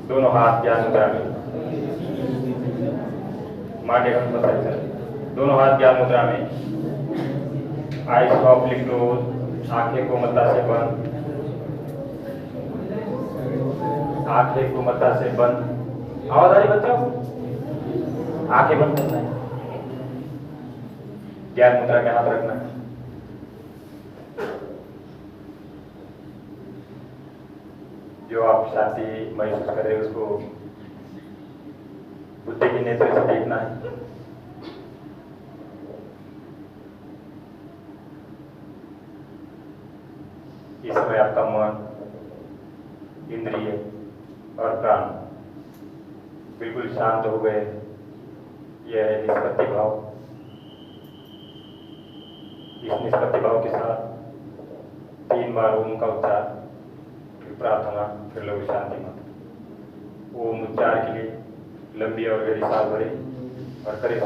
दोनों हाथ ज्ञान मुद्रा में, माटे का मतलब दोनों हाथ ज्ञान मुद्रा में, आइज सॉफ्टली क्लोज, आंखें कोमलता से बंद, आंखें कोमलता से बंद। आवाज आ रही बच्चों? आंखें बंद करना है, ज्ञान मुद्रा के हाथ रखना है। जो आप शांति महसूस कर रहे हैं उसको बुद्धि के नेत्र से देखना है। इस समय आपका मन, इंद्रिय और प्राण बिल्कुल शांत हो गए। यह है निष्पत्ति भाव। इस निष्पत्ति भाव के साथ 3 बार ओम का उच्चार, फिर प्रार्थना, फिर लघु शांति मंत्र। ओम उच्चार के लिए लंबी और गहरी सांस भरें और करें।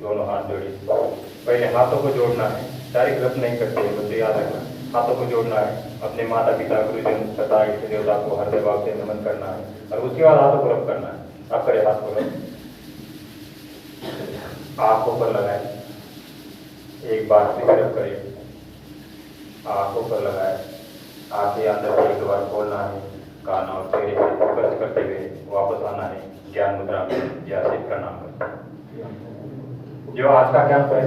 दोनों हाथ जोड़िए। पहले हाथों को जोड़ना है, डायरेक्ट रब नहीं करते हैं बच्चे, याद रखना। हाथों को जोड़ना है, अपने माता पिता गुरुजन तथा इष्ट देवता को हृदय भाव से नमन करना है और उसके बाद हाथों को रब करना है। आप करें हाथ को रब, आंखों पर लगाए, एक बार फिर रब करें, आंखों पर लगाए, आंखें अंदर से 1 बार खोलना है, कान और चेहरे से स्पर्श करते हुए वापस आना है ज्ञान मुद्रा में या सिद्ध प्रणाम कर। जो आज का कैंप है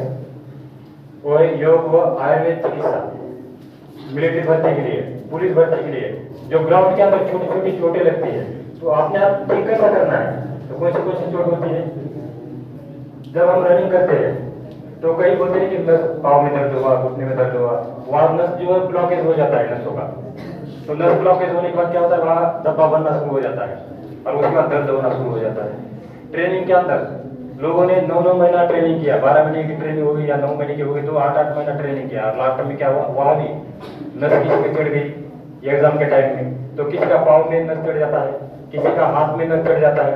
वो है योग व आयुर्वेद चिकित्सा, मिलिट्री भर्ती के लिए, पुलिस भर्ती के लिए। जो ग्राउंड के अंदर छोटी छोटी चोटें लगती है तो आपने आप ठीक कैसा करना है। तो कौन सी चोट होती है? जब हम रनिंग करते हैं तो कई बोलते हैं कि नस, पाँव में दर्द हुआ, घुटने में दर्द हुआ, वहाँ नस जो है ब्लॉकेज हो जाता है नसों का। तो नस ब्लॉकेज होने के बाद क्या होता है, वहाँ धब्बा बनना शुरू हो जाता है और उसके बाद दर्द होना शुरू हो जाता है। ट्रेनिंग के अंदर लोगों ने 9-9 महीना ट्रेनिंग किया, 12 महीने की ट्रेनिंग हो गई या 9 महीने की हो गई, तो 8-8 महीना ट्रेनिंग किया और लास्ट में क्या हुआ, वहाँ भी नस किसी पे चढ़ गई एग्जाम के टाइम में। तो किसी का पाँव में नस चढ़ जाता है, किसी का हाथ में नस चढ़ जाता है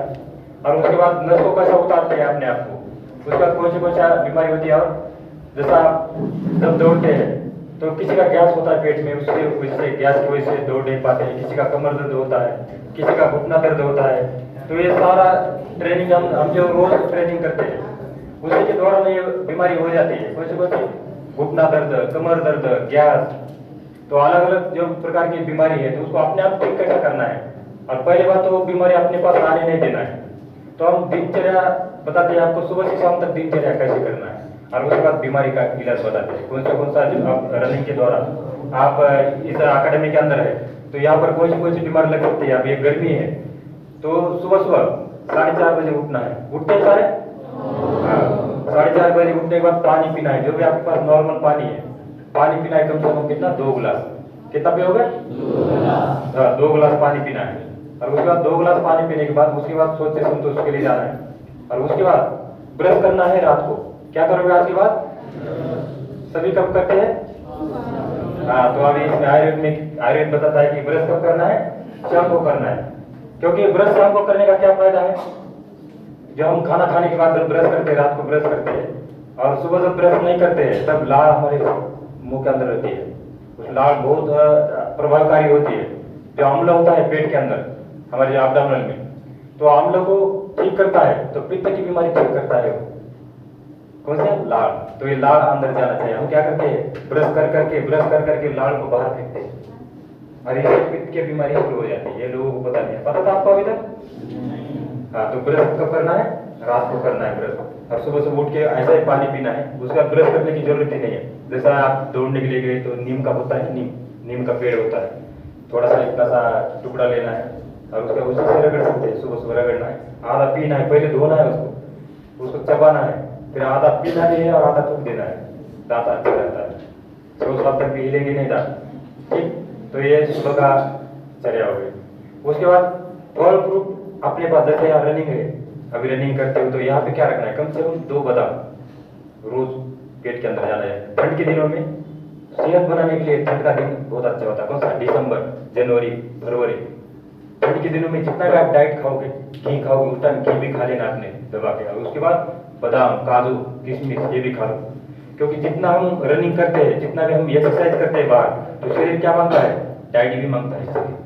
और उसके बाद नस को कैसा उतारते हैं अपने आप को, उसके बाद कौन सी बीमारी होती है। और जैसा जब दौड़ते हैं तो किसी का गैस होता है पेट में, उससे गैस की वजह से दौड़ नहीं पाते हैं, किसी का कमर दर्द होता है, किसी का घुटना दर्द होता है। तो ये सारा ट्रेनिंग हम जो रोज ट्रेनिंग करते हैं उसी के दौरान ये बीमारी हो जाती है। कौन सी घुटना दर्द, कमर दर्द, गैस, तो अलग अलग जो प्रकार की बीमारी है तो उसको अपने आप ठीक कैसा करना है। और पहली बात तो वो बीमारी अपने पास आने नहीं देना है। तो हम दिनचर्या बताते हैं आपको, सुबह से शाम तक दिनचर्या कैसे करना है और उसके बाद बीमारी का इलाज बताते हैं। कौन सा आप रनिंग के दौरान आप इस अकेडमी के अंदर है तो यहाँ पर कौन सी बीमारी लग सकती है। अब ये गर्मी है तो सुबह सुबह 4:30 बजे उठना है। उठते हैं सारे? हाँ। 4:30 बजे उठने के बाद पानी पीना है, जो भी आपके पास नॉर्मल पानी है। पानी पीना है कम से कम कितना? 2 गिलास। कितना पियोगे? 2 गिलास। हाँ, 2 गिलास पानी पीना है। और उसके बाद 2 गिलास पानी पीने के बाद उसके बाद सोचते संतोष के लिए जाना है। और उसके बाद ब्रश करना है रात को। क्या करोगे आज के बाद? सभी कब करते हैं? हाँ, तो अभी इसमें आयुर्वेद बताता है कि ब्रश कब करना है? शाम को करना है। क्योंकि ब्रश शाम को करने का क्या फायदा है? जब हम खाना खाने के बाद ब्रश करते हैं, रात को ब्रश करते हैं, और सुबह जब ब्रश नहीं करते हैं तब लाळ हमारे मुंह के अंदर रहती है। उस लाळ बहुत प्रभावकारी होती है। जो अम्ल होता है पेट के अंदर, हमारे एब्डोमेन में, तो अम्ल को ठीक करता है, तो पित्त की बीमारी ठीक करता है वो। कौन सा? लाळ। तो ये लाळ अंदर जाना चाहिए। हम क्या करते हैं? ब्रश कर करके लाळ को बाहर फेंकते हैं, और इससे पित्त की बीमारी शुरू हो जाती है। ये लोगों को पता नहीं है। पता था आपको अभी तक? हाँ, तो ब्रश कब करना है? रात को करना है ब्रश। और सुबह सुबह उठ के ऐसा ही पानी पीना है। उसका ब्रश करने की जरूरत ही नहीं है। जैसा आप दौड़ने के लिए गए तो नीम का होता है, नीम का पेड़ होता है, थोड़ा सा इतना सा टुकड़ा लेना है और उसका उसी से रगड़ सकते हैं। सुबह सुबह रगड़ना है, आधा पीना है, पहले धोना है उसको चबाना है, फिर आधा पीना भी है और आधा थूक देना है। दांत अच्छा रहता है। 6 साल तक भी हिलेगी नहीं दांत। ठीक, तो ये सुबह का चर्या हो गई। उसके बाद फल फ्रूट अपने पास, जैसे यहाँ रनिंग है, अभी रनिंग करते हो तो यहाँ पे क्या रखना है? कम से कम 2 बादाम रोज पेट के अंदर जाना है। ठंड के दिनों में सेहत बनाने के लिए ठंड का दिन बहुत अच्छा होता है। कौन सा? दिसंबर, जनवरी, फरवरी। ठंड के दिनों में जितना भी आप डाइट खाओगे, घी खाओगे, उस टाइम घी भी खा लेना आपने दबा के। और उसके बाद बादाम, काजू, किशमिश ये भी खा लो। क्योंकि जितना हम रनिंग करते हैं, जितना भी हम एक्सरसाइज करते हैं बाहर, तो शरीर क्या मांगता है? डाइट भी मांगता है शरीर।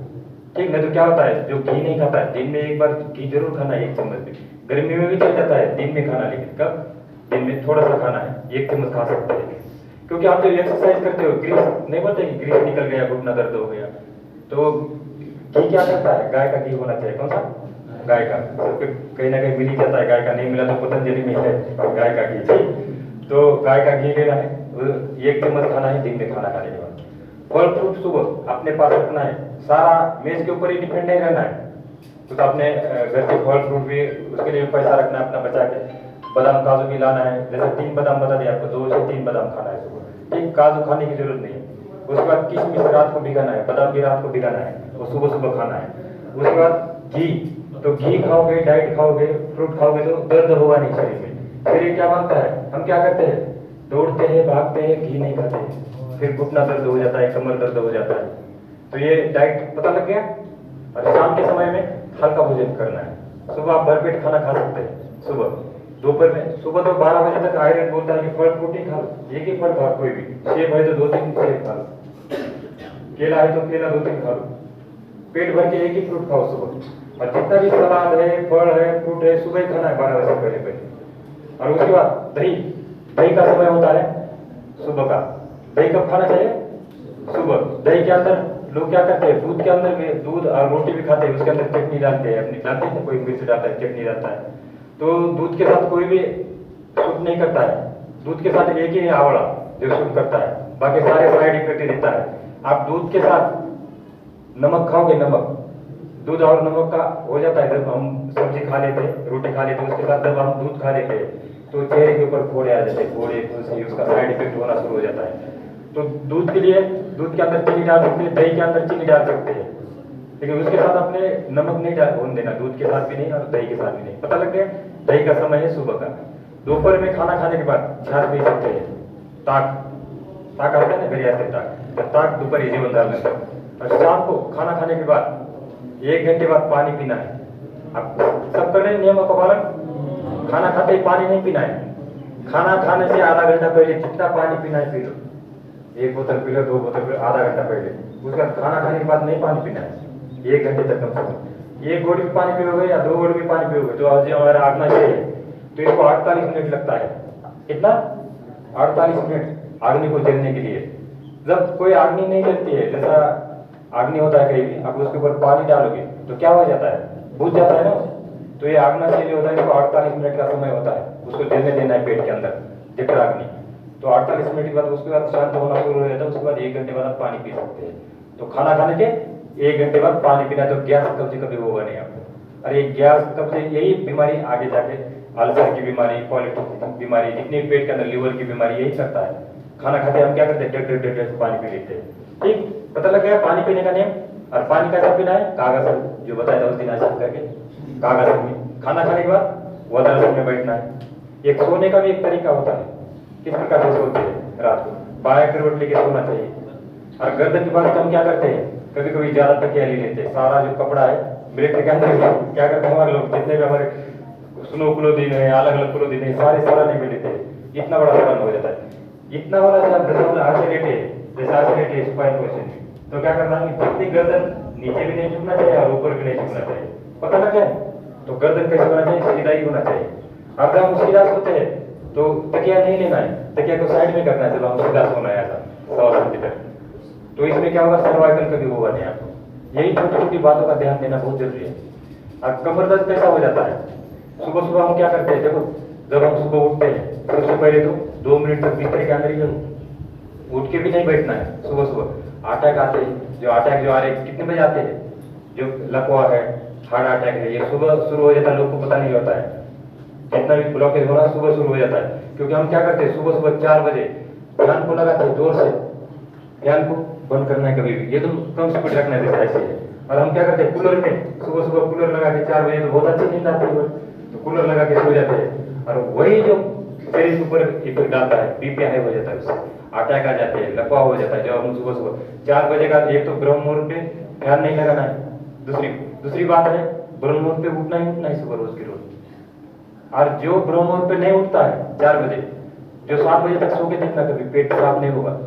ठीक, नहीं तो क्या होता है? जो घी नहीं खाता है, दिन में एक बार घी जरूर खाना है, 1 चम्मच भी। गर्मी में भी चल जाता है दिन में खाना, लेकिन कब? दिन में थोड़ा सा खाना है, 1 चम्मच खा सकते हैं। क्योंकि आप जब एक्सरसाइज करते हो, ग्रीस नहीं बोलते कि ग्रीस निकल गया, घुटना दर्द हो गया, तो घी क्या करता है? गाय का घी होना चाहिए। कौन सा? गाय का। सबके कहीं ना कहीं मिल ही जाता है, गाय का नहीं मिला तो पतंजलि में है गाय का घी। तो गाय का घी लेना है, 1 चम्मच खाना है दिन में खाना खाने के बाद। फल फ्रूट सुबह अपने पास रखना है। सारा मेज के ऊपर ही डिपेंड नहीं रहना है। कुछ अपने घर के फल फ्रूट भी, उसके लिए पैसा रखना है अपना बचा के। बादाम काजू भी लाना है। जैसे 3 बादाम बता दिया आपको, 2 से 3 बादाम खाना है सुबह। ठीक, काजू खाने की जरूरत नहीं है। उसके बाद किशमिश रात को भिगाना है, बादाम भी रात को भिगाना है, और सुबह सुबह खाना है। उसके बाद घी, तो घी खाओगे, डाइट खाओगे, फ्रूट खाओगे तो दर्द होगा नहीं शरीर में। शरीर क्या मांगता है? हम क्या करते हैं? दौड़ते हैं, भागते हैं, घी नहीं खाते, फिर घुटना दर्द हो जाता है, कमर दर्द हो जाता है। तो ये डाइट पता लग गया। और शाम के समय में हल्का भोजन करना है। सुबह आप भरपेट खाना खा सकते हैं सुबह। दोपहर में, सुबह तो 12 बजे तक आयुर्वेद बोलता है कि फल फ्रूट ही खा लो, एक ही फल खाओ कोई भी। सेब है तो 2-3 सेब खा लो, केला है तो केला 2-3 खा लो। पेट भर के एक ही फ्रूट खाओ सुबह। और जितना भी सलाद है, फल है, फ्रूट है, सुबह ही खाना है 12 बजे से पहले। और उसके बाद दही का समय होता है सुबह का। दही कब खाना चाहिए? सुबह। दही के अंदर लोग क्या करते हैं? दूध के अंदर में दूध और रोटी भी खाते हैं, उसके अंदर चटनी डालते हैं, अपनी डालते हैं, कोई मिर्च डालता है, चटनी डालता है। तो दूध के साथ कोई भी सूट नहीं करता है। दूध के साथ एक ही है आंवला जो सूट करता है, बाकी सारे साइड इफेक्ट देता है। आप दूध के साथ नमक खाओगे, नमक, दूध और नमक का हो जाता है। जब हम सब्जी खा लेते, रोटी खा लेते, उसके साथ जब हम दूध खा लेते तो चेहरे के ऊपर फोड़े आ जाते हैं, फोड़े फुंसी, उसका साइड इफेक्ट होना शुरू हो जाता है। तो दूध के लिए दूध के अंदर चीनी डाल सकते हैं, दही के अंदर चीनी डाल सकते हैं, लेकिन उसके साथ अपने नमक नहीं डाल होने देना, दूध के साथ भी नहीं और दही के साथ भी नहीं। पता लग गया? दही का समय है सुबह का। दोपहर में खाना खाने के बाद छाछ पी सकते हैं। ताक आता है ना, बढ़िया से ताक दोपहर जीवन डालने का। और शाम को खाना खाने के बाद 1 घंटे बाद पानी पीना है। अब सब कर रहे हैं नियमों का पालन। खाना खाते ही पानी नहीं पीना है। खाना खाने से आधा घंटा पहले जितना पानी पीना है पी लो, 1 बोतल पी लो, 2 बोतल पी लो, आधा घंटा पहले। उसके बाद खाना खाने के बाद नहीं पानी पीना है 1 घंटे तक कम से कम। 1 घोट भी पानी पियोगे या 2 घोट भी पानी पियोगे तो आज हमारा आगना चाहिए, तो इसको 48 मिनट लगता है। कितना? 48 मिनट अग्नि को जलने के लिए। जब कोई अग्नि नहीं जलती है, जैसा अग्नि होता है कहीं भी, आप उसके ऊपर पानी डालोगे तो क्या हो जाता है? बुझ जाता है ना। तो ये आगना शैली होता है, इसको 48 मिनट का समय होता है, उसको जलने देना है पेट के अंदर जठराग्नि। तो 48 मिनट के बाद उसके बाद शांत होना शुरू हो जाता है। उसके बाद 1 घंटे बाद आप पानी पी सकते हैं। तो खाना खाने के 1 घंटे बाद पानी पीना, तो गैस कब्जी कभी होगा नहीं आपको। अरे गैस कब्जे यही बीमारी आगे जाके अल्सर की बीमारी, कॉलिक की बीमारी, जितनी पेट के अंदर लीवर की बीमारी यही करता है। खाना खाते हम क्या करते हैं, डेढ़ पानी पी लेते हैं। ठीक, पता लग गया पानी पीने का नियम। और पानी कैसा पीना है, कागज से, जो बताया था उस दिन आसान करके कागज में। खाना खाने के बाद वज्रासन में बैठना है। एक सोने का भी एक तरीका होता है, किस प्रकार से सोते हैं रात को, बाएं करवट लेके सोना चाहिए। और गर्दन की बात हम क्या करते हैं, कभी कभी ज्यादा तकिया ले लेते हैं। सारा जो कपड़ा है मिलिट्री के अंदर क्या करते हैं हमारे लोग, जितने भी हमारे स्नो क्लोथिंग है, अलग अलग क्लोथिंग है, सारा नहीं लेते हैं। इतना बड़ा सामान हो जाता है। इतना बड़ा जब आइसोलेट है, जैसे आइसोलेट है स्पाइन पोजीशन में, तो क्या करना है, जितनी गर्दन नीचे भी नहीं झुकना चाहिए और ऊपर भी नहीं झुकना चाहिए। पता लग गया? तो गर्दन कैसे होना चाहिए, सीधा ही होना चाहिए। अगर हम सीधा सोते हैं तो तकिया नहीं लेना है, तकिया को साइड में करना है जब हम सीधा सोना है ऐसा 100 सेंटीमीटर। तो इसमें क्या होगा, सर्वाइकल कभी होगा नहीं आपको। यही छोटी छोटी बातों का ध्यान देना बहुत जरूरी है। और कमर दर्द कैसा हो जाता है, सुबह सुबह हम क्या करते हैं, देखो जब हम सुबह उठते हैं सबसे पहले तो 2 मिनट तक बिस्तर के अंदर ही उठ के भी नहीं बैठना है। सुबह सुबह अटैक आते हैं, जो अटैक जो आ रहे कितने बजे आते हैं, जो लकवा है, हार्ट अटैक है, ये सुबह शुरू हो जाता है, लोग को पता नहीं होता है। जितना भी ब्लॉकेज हो रहा है सुबह शुरू हो जाता है, क्योंकि हम क्या करते हैं, सुबह सुबह 4 बजे फैन को लगाते हैं जोर से, फैन को बंद करना है कभी भी, ये तो कम स्पीड रखना है, जैसे ऐसे है। और हम क्या करते हैं, कूलर में सुबह सुबह कूलर लगा के 4 बजे तो बहुत अच्छी नींद आती है, तो कूलर लगा के सो जाते हैं। और वही जो शरीर के ऊपर इफेक्ट डालता है, बीपी हाई हो जाता है, उससे अटैक आ जाते हैं, लकवा हो जाता है। जब हम सुबह सुबह 4 बजे का, एक तो ब्रह्म मुहूर्त पे फैन नहीं लगाना है, दूसरी बात है ब्रह्म मुहूर्त पे उठना ही सुबह रोज की रोज। और जो ब्रह्म मुहूर्त पे नहीं उठता है 4 बजे, जो 7 बजे तक सो के देखना, कभी पेट साफ नहीं होगा।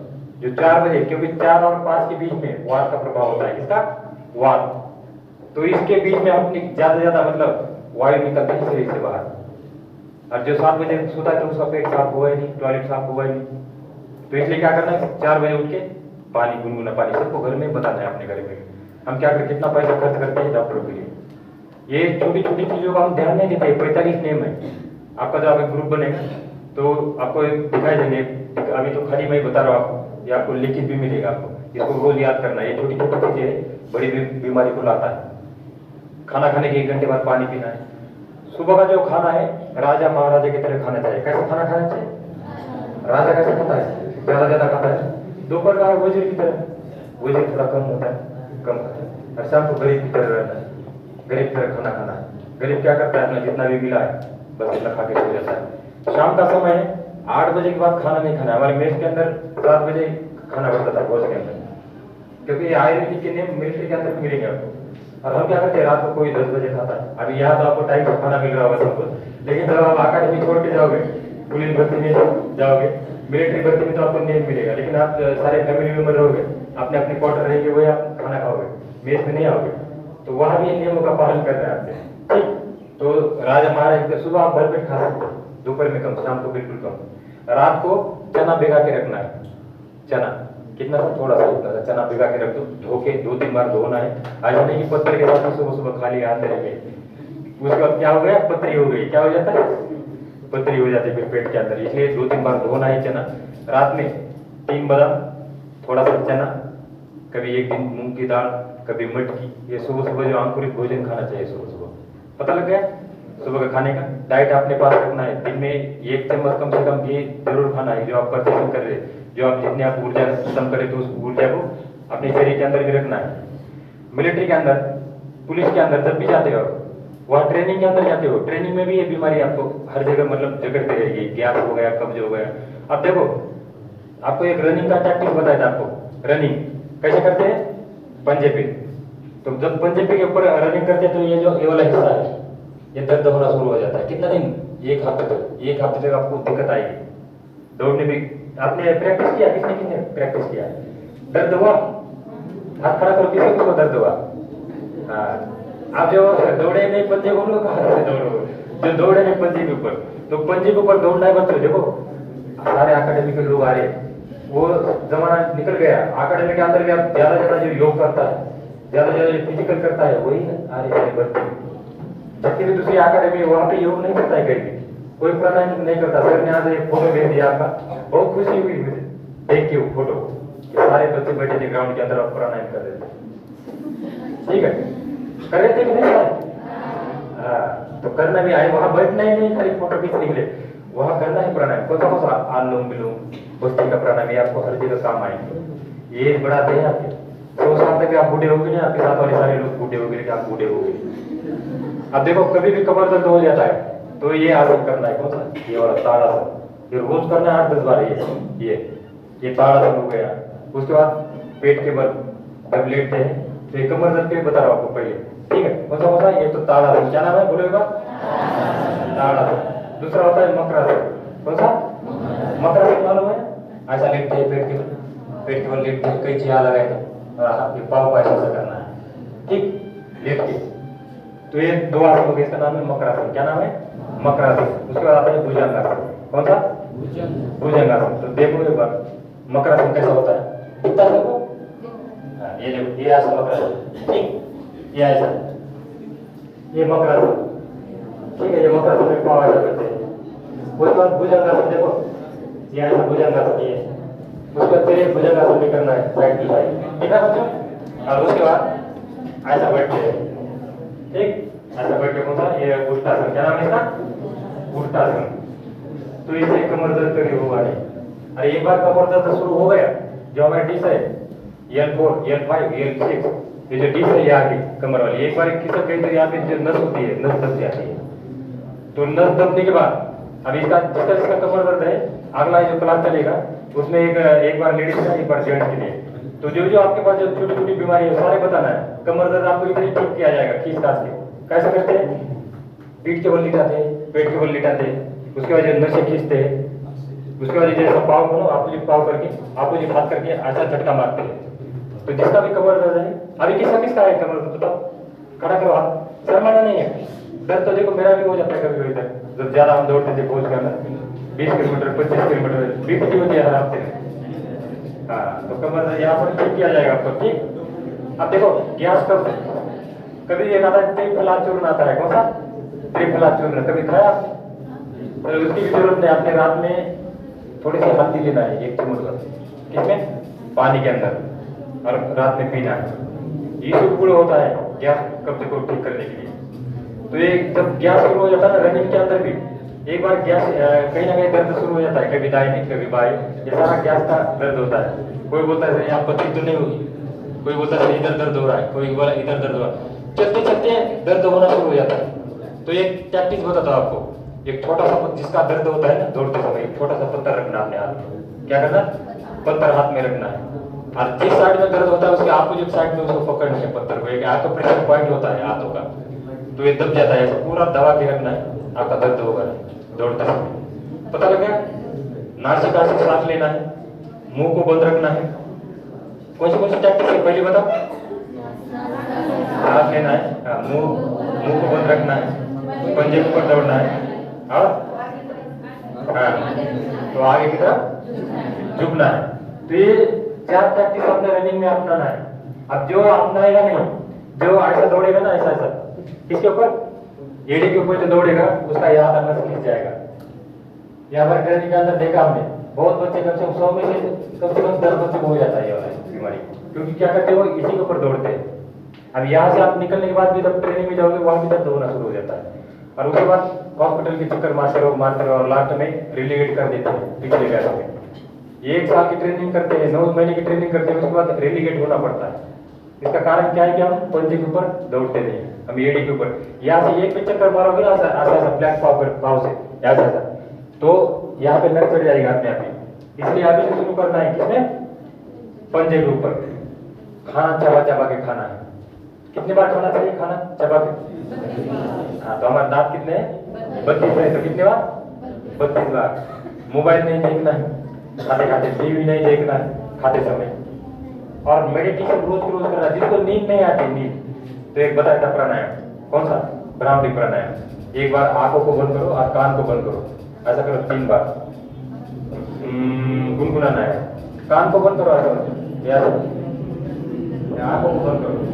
जो 4 बजे, क्योंकि 4 और 5 के बीच में वात का प्रभाव होता है, किसका, वात। तो इसके बीच में अपनी ज्यादा मतलब वायु निकलती है शरीर से बाहर। और जो 7 बजे सोता है तो उसका पेट साफ हुआ ही नहीं, टॉयलेट साफ हुआ ही नहीं। तो इसलिए क्या करना है, 4 बजे उठ के पानी, गुनगुना पानी, सबको घर में बताना है अपने घर में। हम क्या करते, कितना पैसा खर्च करते हैं डॉक्टरों के लिए। ये छोटी छोटी चीजों का हम ध्यान नहीं देते। 45 नियम है। आपका जब एक ग्रुप बनेगा तो आपको दिखाई देंगे, अभी तो खाली मैं ही बता रहा हूँ आपको, ये आपको लिखित भी मिलेगा आपको, इसको रोज याद करना है। ये छोटी छोटी चीजें बड़ी बीमारी को लाता है। खाना खाने के 1 घंटे बाद पानी पीना है। सुबह का जो खाना है राजा महाराजा की तरह खाना चाहिए। कैसा खाना खाना चाहिए, राजा कैसे खाता है, ज्यादा खाता है। दोपहर का वजीर की तरह, वजीर थोड़ा कम होता है, कम खाता है। और शाम को गरीब की तरह रहता है, गरीब की तरह खाना खाना है। गरीब क्या करता है, अपना जितना भी मिला है बस इतना खा के सो जाता है। शाम का समय है, 8 बजे के बाद खाना नहीं खाना है। हमारे मेस के अंदर 7 बजे खाना बनता था भोज के अंदर, क्योंकि आयुर्वेदिक के नियम मिलिट्री के अंदर भी मिलेंगे आपको। और हम क्या करते हैं, रात को कोई 10 बजे खाता है। अभी यहाँ तो आपको टाइम से खाना मिल रहा होगा सबको, लेकिन जब आप अकादमी छोड़ के जाओगे, पुलिस भर्ती में जाओगे, मिलिट्री भर्ती में तो आपको नियम मिलेगा, लेकिन आप सारे फैमिली मेंबर रहोगे, अपने अपने क्वार्टर रहेंगे, वही आप खाना खाओगे, मेस में नहीं आओगे। तो वहां भी नियमों का पालन कर रहे हैं आपसे। ठीक, तो राजा महाराज सुबह आप भर पेट खा सकते हो, दोपहर में कम, शाम को बिल्कुल कम। रात को चना भिगा के रखना है। चना कितना सा, थोड़ा सा, इतना सा चना भिगा के रख दो, धो के 2-3 बार धोना है। ऐसा नहीं कि पत्थर के साथ सुबह सुबह खाली हाथ रहेंगे, उसके बाद क्या हो गया, पथरी हो गई। क्या हो जाता है, पथरी हो जाती है फिर पेट के अंदर। इसलिए 2-3 बार धोना है चना। रात में 3 बादाम, थोड़ा सा चना, कभी एक दिन मूंग की दाल, कभी मटकी। ये सुबह सुबह जो अंकुरित भोजन खाना चाहिए सुबह सुबह। पता लग गया सुबह का खाने का डाइट अपने पास रखना है। दिन में 1 चम्मच कम से कम घी जरूर खाना है। जो आप परचेसिंग कर रहे हैं, जो आप जितने आप ऊर्जा खत्म करें, तो उस ऊर्जा को अपने शरीर के अंदर भी रखना है। मिलिट्री के अंदर, पुलिस के अंदर जब भी जाते हो, वहाँ ट्रेनिंग के अंदर जाते हो, ट्रेनिंग में भी ये बीमारी आपको हर जगह मतलब जगड़ते रहेगी। गैस हो गया, कब्ज हो गया। अब देखो, आपको एक रनिंग का टैक्टिक बताया था आपको। रनिंग कैसे करते हैं, पंजे पे। तो जब पंजे पे के ऊपर रनिंग करते हैं तो ये जो ये वाला हिस्सा है, ये दर्द होना शुरू हो जाता है। कितना दिन, 1 हफ्ते तक। 1 हफ्ते तक आपको दिक्कत आएगी। दौड़ने में आपने प्रैक्टिस किया, किसने किसने प्रैक्टिस किया, दर्द हुआ, हाथ खड़ा करो, किसी को दर्द हुआ। हाँ, आप जो दौड़े नहीं पंजे को लोग हाथ से दौड़ो, जो दौड़े नहीं पंजे के ऊपर, तो पंजे के ऊपर दौड़ना है बच्चों। देखो सारे अकेडमी के लोग आ रहे हैं, वो जमाना निकल गया। अकेडमी के अंदर भी आप ज्यादा जो योग करता है, ज्यादा जो फिजिकल करता है, वही आ रहे हैं बच्चे। जबकि भी दूसरी अकेडमी वहाँ पे योग नहीं करता है, कहीं भी कोई प्राणायाम नहीं करता। सर ने आज एक फोटो भेज दिया आपका, बहुत खुशी हुई मुझे देख के वो फोटो, सारे बच्चे बैठे थे ग्राउंड के अंदर और प्राणायाम कर रहे थे। ठीक है, कर रहे थे कि नहीं? हाँ, तो करना भी आए, वहां बैठना ही नहीं खाली फोटो खींचने के लिए, वहां करना है प्राणायाम। कौन सा अनुलोम विलोम भस्त्रिका प्राणायाम, ये आपको हर जगह काम आएंगे। ये बढ़ाते हैं आपके 100 साल तक आप बूढ़े हो गए, आपके साथ वाले सारे लोग बूढ़े हो गए, आप बूढ़े हो गए। अब देखो कभी भी कमर दर्द हो जाता है तो ये आसन करना है, कौन सा, ये वाला ताड़ासन। ये रोज करना है 8-10 बार। ये ताड़ासन हो गया। उसके बाद पेट के बल जब लेटते हैं तो ये कमर दर्द के बता रहा हूं आपको पहले, ठीक है। कौन सा ये तो ताड़ासन, क्या नाम है बोलेगा, ताड़ासन। दूसरा होता है मकरासन। कौन सा, मकरासन मालूम है, ऐसा लेटते हैं पेट के बल लेटते हैं, कई चिया लगाए थे और हाथ के पाँव को ऐसा करना है, ठीक, लेट के। तो ये 2 आसन हो गए, इसका नाम है मकरासन। क्या नाम है, मकरासन। उसके बाद आता है भुजंगासन। कौन सा, भुजंगासन। तो देखो एक बार मकरासन कैसा होता है, दिखता है सबको। ये देखो, ये आसन मकरासन, ठीक, ये ऐसा, ये मकरासन, ठीक है। ये मकरासन में पाँव ऐसा करते हैं। उसके बाद भुजंगासन, देखो ये ऐसा भुजंगासन, ये उसके बाद तेरे भुजंगासन भी करना है साइड टू साइड, ठीक है बच्चों। और उसके बाद ऐसा बैठते हैं, ठीक, ऐसा बैठ के कौन सा, ये उल्टासन। क्या नाम है इसका, उल्टासन। तो इससे कमर दर्द कभी होगा नहीं। अरे एक बार कमर दर्द शुरू हो गया, जो हमारे डिश है L4, L5, L6, ये जो डिश है ये आगे कमर वाली, एक बार खिसक गई तो यहाँ पे जो नस होती है, नस दब जाती है। तो नस दबने के बाद अब इसका जिसका कमर दर्द है, अगला जो क्लास चलेगा उसमें एक बार लेडीज का, एक बार जेंट्स के लिए। तो जो आपके पास जो छोटी छोटी बीमारी है सारे बताना है। कमर दर्द आपको इतनी ठीक किया जाएगा खींच खांच के। कैसे करते हैं, पीठ के बल लिटाते हैं, पेट के बल लिटाते हैं, उसके बाद नशे खींचते हैं, उसके बाद जैसा पाव को अपोजिट पाव करके अपोजिट हाथ करके ऐसा झटका मारते हैं। तो जिसका भी कमर दर्द है, अभी किसका है कमर दर्द बताओ, खड़ा करो हाथ, शर्माना नहीं है। दर्द तो देखो मेरा भी हो जाता है कभी कभी तक, जब ज्यादा हम दौड़ते थे खोज करना 20 किलोमीटर 25 किलोमीटर बीपी होती है हर हफ्ते में। हाँ, तो कमर दर्द यहाँ पर ठीक किया जाएगा आपको, ठीक। अब देखो गैस कभी एक आता है त्रिफला चूर्ण आता है, कौन सा, त्रिफला चूर्ण, कभी खाया आपने? तो उसकी भी जरूरत नहीं, आपने रात में थोड़ी सी हल्दी लेना है, 1 चम्मच का, किसमें, पानी के अंदर, और रात में पीना है। ये गुण होता है गैस कब्जे को ठीक करने के लिए। तो ये जब गैस शुरू हो जाता है ना, रनिंग के अंदर भी एक बार गैस कहीं ना कहीं दर्द शुरू हो जाता है, कभी दाहिने कभी बाएं, ये सारा गैस का दर्द होता है। कोई बोलता है यहाँ पत्ती तो नहीं होगी, कोई बोलता है इधर दर्द हो रहा है, कोई बोला इधर दर्द हो रहा है, चलते चलते दर्द होना शुरू हो जाता है। तो एक टैक्टिस बताता हूं आपको, एक छोटा सा जिसका दर्द होता है ना दौड़ते समय, एक छोटा सा पत्थर रखना अपने हाथ में। क्या करना, पत्थर हाथ में रखना है, और जिस साइड में दर्द होता है उसके अपोजिट साइड में उसको पकड़ना है पत्थर को। एक हाथों प्रेशर पॉइंट होता है हाथों का, तो ये दब जाता है, पूरा दबा के रखना है, आपका दर्द होगा दौड़ते समय। पता लग गया, नासिका से सांस लेना है, मुंह को बंद रखना है। कौन सी टैक्टिस है पहले बताओ, सांस लेना है, मुंह को बंद रखना है, पंजे के ऊपर दौड़ना है, और हाँ, तो आगे की तरफ झुकना है। तो ये 4 प्रैक्टिस अपने रनिंग में अपनाना है। अब जो अपनाएगा नहीं, जो ऐसा दौड़ेगा ना, ऐसा किसके ऊपर, एड़ी के ऊपर जो दौड़ेगा उसका याद आना सीख जाएगा। यहाँ पर ट्रेनिंग के अंदर देखा हमने, बहुत बच्चे कम से कम 100 में से कम 10 बच्चे को हो जाता है ये वाला बीमारी, क्योंकि क्या करते हैं वो इसी के ऊपर दौड़ते हैं। अब यहाँ से आप निकलने के बाद भी जब ट्रेनिंग में जाओगे वहां भी दर्द होना शुरू हो जाता है, और उसके बाद हॉस्पिटल के चक्कर मारते रहो और लास्ट में रिलीगेट कर देते हैं पिछले बैच में। 1 साल की ट्रेनिंग करते हैं, 9 महीने की ट्रेनिंग करते हैं, उसके बाद रिलीगेट होना पड़ता है। इसका कारण क्या है कि हम पंजे के ऊपर दौड़ते नहीं, हम एड़ी के ऊपर। यहाँ से एक भी चक्कर मारोगे ना ऐसा ब्लैक पाव से ऐसा तो यहाँ पे नर्व चढ़ जाएगा अपने आप ही। इसलिए अभी से शुरू करना है, किसमें, पंजे के ऊपर। खाना चबा चबा के खाना है। कितने बार खाना चाहिए, खाना चबा के। हाँ, तो हमारे दांत कितने हैं, 32 है, तो कितने बार, 32 बार। मोबाइल नहीं देखना है खाते खाते, टीवी नहीं देखना है खाते समय, और मेडिटेशन रोज करना। जिसको नींद नहीं आती, नींद, तो एक बताया था प्राणायाम, कौन सा, ब्राह्मणी प्राणायाम। एक बार आंखों को बंद करो और कान को बंद करो, ऐसा करो 3 बार, गुनगुनाना है। कान को बंद करो, ऐसा आंखों को बंद करो,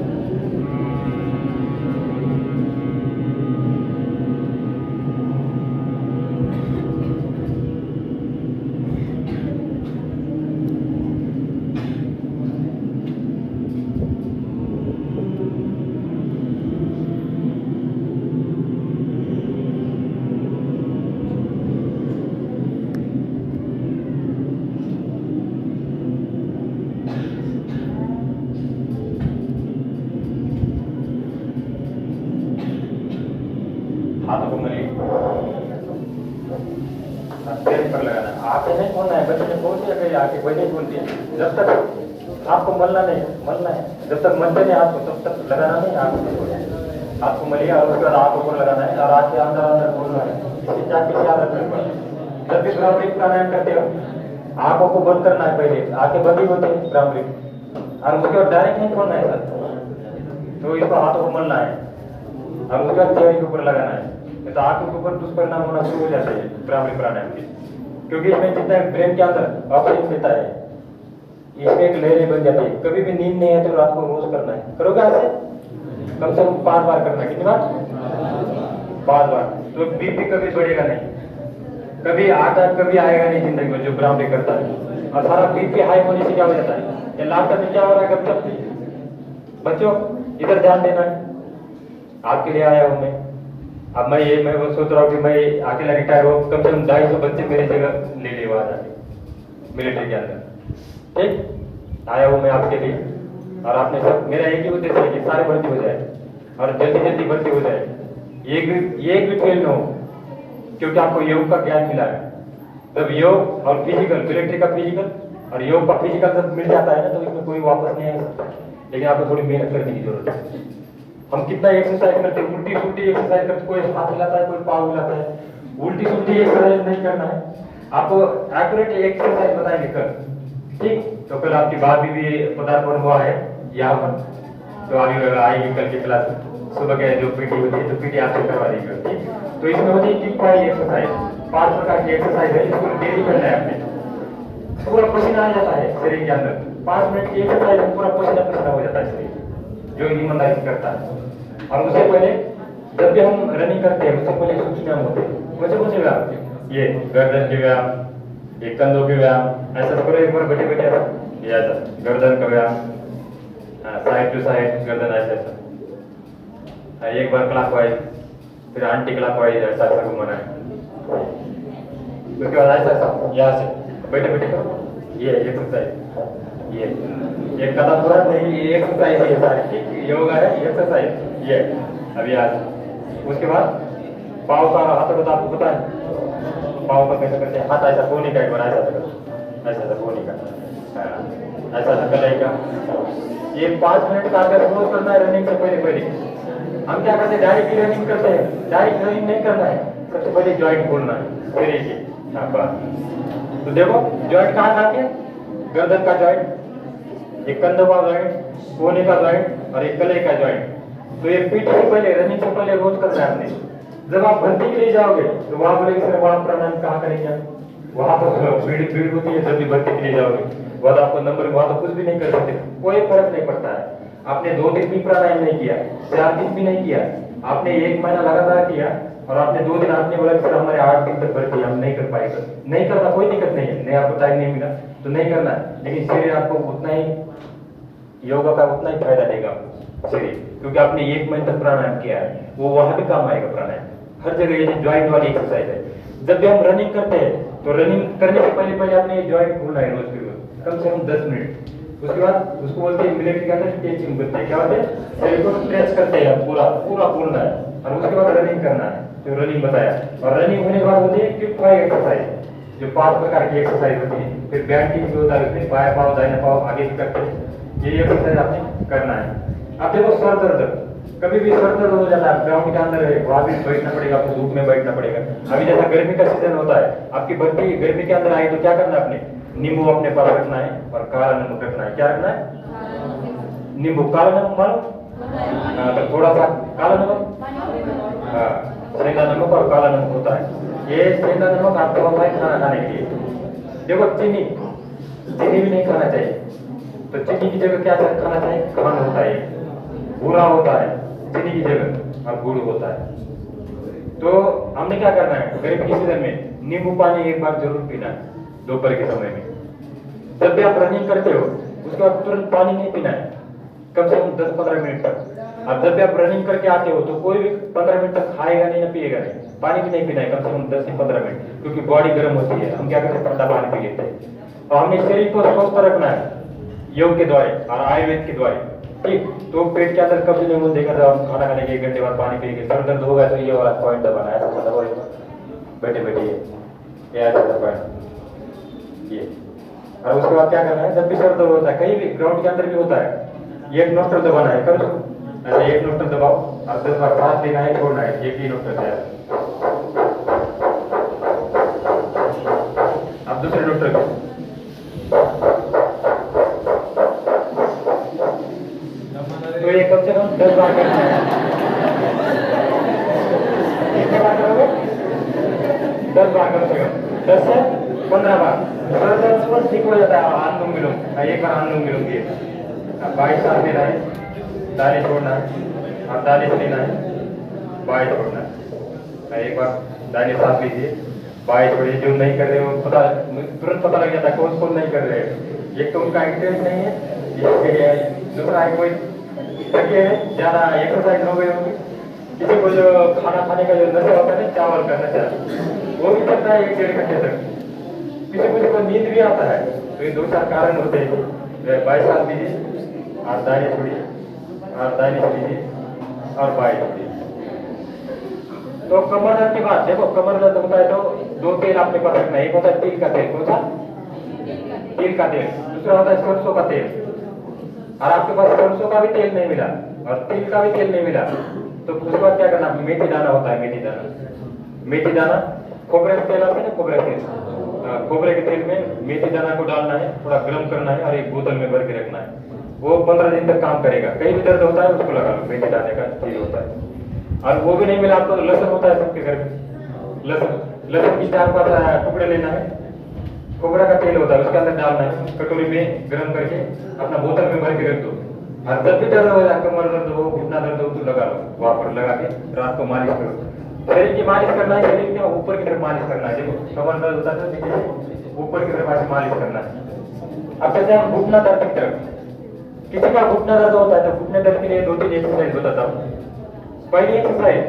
सिर पर लगाना है। आके नहीं खोलना है, बच्चे ने खोल दिया कहीं आके वही नहीं खोलती है। जब तक आपको मलना नहीं मलना है, जब तक मलते नहीं आपको तब तक लगाना नहीं आपको। आपको मलिए और उसके बाद आँखों पर लगाना है और आँख के अंदर अंदर खोलना है। इसकी जाके याद रखना पड़ेगा। जब भी भ्रामरी प्राणायाम करते हो आँखों को बंद करना है, पहले आँखें बंद ही होती है भ्रामरी, और उसके बाद डायरेक्ट नहीं खोलना है सर। तो इसको हाथों को मलना है और उसके बाद चेहरे के ऊपर लगाना है। तो आंखों के ऊपर दुष्परिणाम होना शुरू हो जाते हैं भ्रामरी प्राणायाम के, क्योंकि इसमें जितना ब्रेन के अंदर ऑक्सीजन देता है इसमें एक लहरें बन जाती है। कभी भी नींद नहीं है तो रात को रोज करना है। करोगे ऐसे कम से कम 5 बार करना है। कितनी बार? 5 बार। तो बीपी कभी बढ़ेगा नहीं, कभी अटैक कभी आएगा नहीं जिंदगी में जो भ्रामरी करता है। और सारा बीपी हाई होने से क्या हो जाता है, ये लास्ट में क्या हो रहा है गपशप। बच्चों इधर ध्यान देना है, आपके लिए आया हूं मैं। अब मैं वो सोच रहा हूँ कि मैं अकेला रिटायर हो, कम से कम 250 बच्चे मेरी जगह ले ले वहां जाके मिलिट्री के अंदर। ठीक, आया हूँ मैं आपके लिए, और आपने सब, मेरा एक ही उद्देश्य है कि सारे भर्ती हो जाए और जल्दी जल्दी भर्ती हो जाए, एक भी फेल न हो, क्योंकि आपको योग का ज्ञान मिला है। जब योग और फिजिकल, मिलिट्री का फिजिकल और योग का फिजिकल जब मिल जाता है ना, तो इसमें कोई वापस नहीं आएगा। लेकिन आपको थोड़ी मेहनत करने की जरूरत है। हम कितना एक्सरसाइज करते हैं, उल्टी सुल्टी एक्सरसाइज करते, कोई हाथ हिलाता है कोई पाँव हिलाता है, उल्टी सुल्टी एक्सरसाइज नहीं करना है। आपको एक्यूरेट एक्सरसाइज बताएंगे कल, ठीक? तो कल आपकी भाभी भी पदार्पण हुआ है यहाँ पर, तो आएगी कल की क्लास में। सुबह के जो पीटी होती है तो पीटी आपसे करवा देगी, ठीक? तो इसमें होती है टिक पाई एक्सरसाइज, 5 प्रकार की एक्सरसाइज है। इसको डेली करना है आपने। पूरा पसीना आ जाता है शरीर के अंदर, 5 मिनट की एक्सरसाइज में पूरा पसीना पसीना हो जाता है शरीर, जो ईमानदारी से करता है। और उससे पहले जब भी हम रनिंग करते हैं उससे पहले कुछ व्यायाम होते हैं। कौन से व्यायाम? ये गर्दन के व्यायाम, ये कंधों के व्यायाम, ऐसा करो एक बार बैठे बैठे ये ऐसा गर्दन का व्यायाम, साइड टू साइड गर्दन ऐसा ऐसा, एक बार क्लॉकवाइज, फिर एंटी क्लॉकवाइज, ऐसा ऐसा घुमाना है। उसके बाद ऐसा ऐसा यहाँ से बैठे बैठे करो, ये एक्सरसाइज, ये एक कदम पूरा नहीं, ये एक्सरसाइज है सारी, ठीक? योगा है एक्सरसाइज ये। अभी आज उसके बाद पाँव का हाथों को तो आपको पता है पाँव का कैसे करते हैं, हाथ ऐसा कोने का, एक बार ऐसा करो, ऐसा ऐसा कोने का, ऐसा ऐसा कलाई का। ये 5 मिनट का अगर रोज करना है रनिंग से पहले। हम क्या करते हैं, डायरेक्ट रनिंग करते हैं, डायरेक्ट रनिंग नहीं करना है। सबसे पहले जॉइंट खोलना है फिर ये। तो देखो जॉइंट कहाँ खाते हैं, गर्दन का जॉइंट, एक कंधों का जॉइंट, कोने का जॉइंट और एक गले का जॉइंट। तो ये पीटी से पहले, रनिंग से पहले रोज करना है आपने। जब आप भर्ती के लिए जाओगे तो वहां बोलेंगे सर वहां प्राणायाम कहाँ करेंगे, वहां तो भीड़ होती है। जब भी भर्ती के लिए जाओगे वहां तो आपको नंबर, वहां तो कुछ भी नहीं कर सकते, कोई फर्क नहीं पड़ता है। आपने 2 दिन भी प्राणायाम नहीं किया, 4 दिन भी नहीं किया, आपने 1 महीना लगातार किया और आपने 2 दिन आपने बोला सर हमारे 8 दिन तक भर्ती हम नहीं कर पाएगा, नहीं करना, कोई दिक्कत नहीं है। नहीं आपको टाइम नहीं मिला तो नहीं करना है, लेकिन शरीर आपको उतना ही, योगा का उतना ही फायदा देगा शरीर, क्योंकि आपने 1 महीने तक प्राणायाम किया है, वो वहां भी काम आएगा प्राणायाम। हर जगह ये ज्वाइंट वाली एक्सरसाइज है। जब भी हम रनिंग करते हैं तो रनिंग करने से पहले आपने ये ज्वाइंट खोलना है रोज के रोज, कम से कम 10 मिनट। उसके बाद उसको बोलते हैं मिलिट्री के अंदर स्ट्रेचिंग करते हैं। क्या होते हैं, शरीर को स्ट्रेच करते हैं, पूरा पूरा खोलना है और उसके बाद रनिंग करना है, जो रनिंग बताया। और रनिंग होने के बाद होती है क्विक फायर एक्सरसाइज, जो 5 प्रकार की एक्सरसाइज होती है। फिर बैंडिंग भी होता है, उसमें बायां पाँव दाहिना पाँव आगे भी करते हैं। ये एक्सरसाइज आपने करना है। अब देखो सर दर्द, कभी भी सर दर्द हो जाता है, ग्राउंड के अंदर है, वहां भी बैठना पड़ेगा, आपको धूप में बैठना पड़ेगा। अभी जैसा गर्मी का सीजन होता है, आपकी भर्ती गर्मी के अंदर आई तो क्या करना है, आपने नींबू अपने पास रखना है और काला नमक रखना है। क्या रखना है? नींबू, काला नमक मालूम? तो थोड़ा सा काला नमक, सेंधा नमक और काला नमक होता है। ये सेंधा नमक आपको होता है खाना खाने के लिए। देखो चीनी भी नहीं खाना चाहिए, तो चीनी की जगह क्या खाना चाहिए, खांड होता है, भूरा होता है चीनी की जगह और गुड़ होता है। तो हमने क्या करना है, गर्मी के सीजन में नींबू पानी एक बार जरूर पीना है दोपहर के समय में। जब भी आप रनिंग करते हो उसके बाद तुरंत पानी नहीं पीना है, कम से कम 10-15 मिनट तक। अब जब भी आप रनिंग करके आते हो तो कोई भी 15 मिनट तक खाएगा नहीं, ना पिएगा नहीं, पानी भी नहीं पीना है कम से कम 10 से 15 मिनट, क्योंकि बॉडी गर्म होती है। हम क्या करते हैं, ठंडा पानी पी लेते हैं। और हमने शरीर को स्वस्थ रखना है योग के द्वारा और आयुर्वेद के द्वारा, ठीक? तो पेट के अंदर कब्ज नहीं होने देगा। जब हम खाना खाने के 1 घंटे बाद पानी पिएंगे, सर दर्द होगा तो ये वाला पॉइंट दबाना है, ऐसा दबाइए बैठे बैठे ये ऐसा पॉइंट ये। और उसके बाद क्या करना है, जब भी सर दर्द होता है कहीं भी ग्राउंड के अंदर भी होता है, एक नोस्ट्रल दबाना है, करो ऐसे एक नोस्ट्रल दबाओ और 10 बार सांस लेना है, छोड़ना है, एक ही नोस्ट्रल से। अब दूसरे नोस्ट्रल को तो ये कम से कम 10 बार करना है। कितने बार करोगे? 10 बार कम से कम, 10 से 15 बार। बस ठीक हो जाता है। अनुलोम विलोम, एक बार अनुलोम विलोम किए, 22 सांस लेना है, दाने छोड़ना है, और दाने से लेना है, 22 छोड़ना है। एक बार दाने सांस लीजिए, 22 छोड़िए। जो नहीं कर रहे हो पता तुरंत पता लग जाता है कौन कौन नहीं कर रहे हैं। एक तो उनका इंटरेस्ट नहीं है, दूसरा है कोई थके हैं, ज़्यादा एक्सरसाइज हो गई होगी, किसी को जो खाना खाने का जो नशा होता है, चावल का नशा, वो भी चलता है 1-1.5 घंटे तक। किसी को नींद भी आता है। तो ये 2-4 कारण होते हैं। 22 सांस लीजिए और दाने छोड़िए, और दाने छोड़िए और 22 छोड़िए। तो कमर दर्द की बात देखो, कमर दर्द होता है तो 2 तेल आपने पास रखना है। एक होता है तिल का तेल, कौन सा? तिल का तेल। दूसरा होता है सरसों का तेल। और आपके पास सरसों का भी तेल नहीं मिला और तिल का भी तेल नहीं मिला तो उसके बाद क्या करना, मेथी दाना होता है, मेथी दाना। मेथी दाना, खोपरे का तेल आता है ना, खोपरे का तेल, खोपरे के तेल में मेथी दाना को डालना है, थोड़ा गर्म करना है और एक बोतल में भर के रखना है। वो 15 दिन तक काम करेगा। कहीं भी दर्द होता है उसको लगा लो, मेथी दाने का तेल होता है। और वो भी नहीं मिला आपको तो लहसुन होता है सबके घर में, लहसुन की 4-5 टुकड़े लेना है, खोपरा का तेल होता है, उसके अंदर डालना है, कटोरी में गर्म करके अपना बोतल में भर के रख दो। और जब भी दर्द हो जाए, कमर दर्द हो, घुटना दर्द हो, तो लगा लो, वहां पर लगा के रात को मालिश करो। शरीर की मालिश करना है, शरीर के ऊपर की तरफ मालिश करना है। देखो कमर दर्द होता है तो ऊपर की तरफ ऐसे मालिश करना है। अब चलते हैं घुटना दर्द की तरफ। किसी का घुटना दर्द होता है तो घुटने दर्द के लिए 2-3 एक्सरसाइज बताता हूँ। पहली एक्सरसाइज,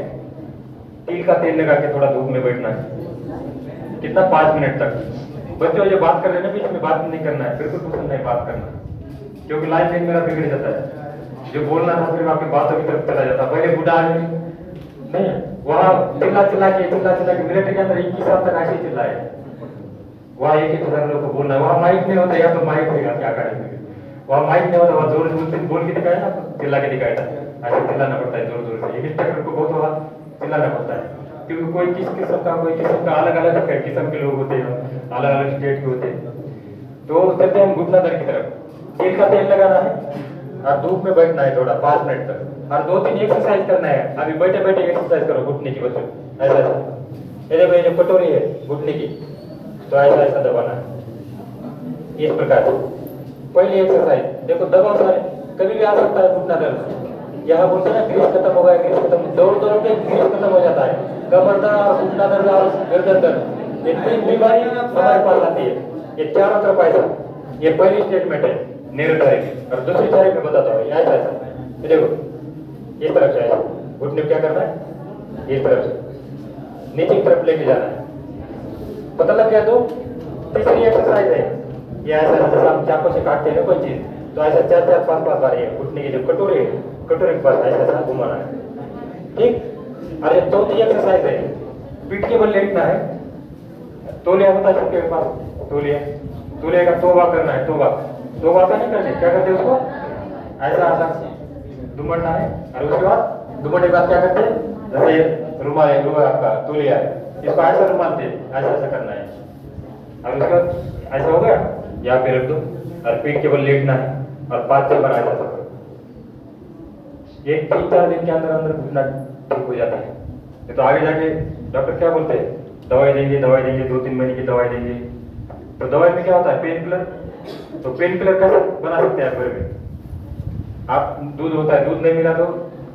तिल का तेल लगा के थोड़ा धूप में बैठना है। कितना? 5 मिनट तक। बच्चों जो बात कर रहे हैं ना, बीच में बात नहीं करना है, बिल्कुल पसंद नहीं बात करना, क्योंकि लाइफ लाइन मेरा बिगड़ जाता है। जो बोलना था फिर आपकी बातों की तरफ चला जाता है। पहले बूढ़ा आदमी नहीं, वहाँ चिल्ला चिल्ला के मिलिट्री के अंदर 21 साल तक ऐसे चिल्लाए, वहाँ 1-1 लोग को बोलना है। वहाँ माइक नहीं होता, या तो माइक होगा क्या करेंगे, वहाँ माइक नहीं होता, वहाँ जोर जोर से बोल के दिखाया ना, चिल्ला के दिखाया था, ऐसे चिल्लाना पड़ता है जोर जोर से। इंस्ट्रक्टर को बहुत वहाँ चिल्लाना पड़ता है, क्योंकि कोई किस किस्म का, कोई किस्म का अलग अलग किस्म के लोग होते हैं, अलग अलग स्टेट के होते हैं। तो चलते हैं घुटना दर्द की तरफ। तिल का तेल लगाना है और धूप में बैठना है थोड़ा 5 मिनट तक, और 2-3 एक्सरसाइज करना है। अभी बैठे बैठे एक्सरसाइज करो घुटने की, बच्चों ऐसा ऐसा। ये देखो, ये जो कटोरी है घुटने की, तो ऐसा ऐसा दबाना है इस प्रकार से। पहली एक्सरसाइज देखो, दबाओ सारे, कभी भी आ सकता है घुटना दर्द। यहाँ बोलते हैं ना ग्रीस खत्म हो गया, ग्रीस खत्म, दौड़ दौड़ के ग्रीस खत्म हो जाता है। कमर दर्द, घुटना दर्द और गर्दन दर्द, ये 3 बीमारी हमारे पास आती है। ये चारों तरफ ऐसा। ये पहली स्टेटमेंट है निरंतर की। और दूसरी तारीख में बताता हूँ, ऐसा ऐसा। ये देखो, इस तरफ से ऐसा घुटने को क्या करना है, इस तरफ से नीचे की तरफ लेके जाना है। पता लग गया? तो तीसरी एक्सरसाइज है ये ऐसा, जैसे हम चाकू से काटते हैं ना कोई चीज, तो ऐसा 4-4-5-5 बार ये घुटने की जो कटोरी है, कटोरी के पास ऐसा ऐसा घुमाना है, ठीक। और ये चौथी एक्सरसाइज है, पीठ के बल लेटना है। तौलिया होता है सबके पास, तौलिया का तोबा करना है, तोबा का नहीं करते, क्या करते हैं उसको, ऐसा ऐसा दुमड़ना है। और उसके बाद दुमड़ने के बाद क्या करते हैं, जैसे रुमाल है, रुमाल आपका तौलिया है, इसको ऐसा रुमाल से ऐसा ऐसा करना है। और उसके बाद ऐसा हो गया, यहाँ पे रख दो और पीठ के बल लेटना है और 5-6 बार ऐसा करो। ये 3-4 दिन के अंदर अंदर घुटना ठीक हो जाता है। तो आगे जाके डॉक्टर क्या बोलते हैं, दवाई देंगे 2-3 महीने की दवाई देंगे। तो दवाई में क्या होता है, पेन किलर। तो पेन किलर कैसे बना सकते हैं आप घर में? आप दूध होता है, दूध नहीं मिला तो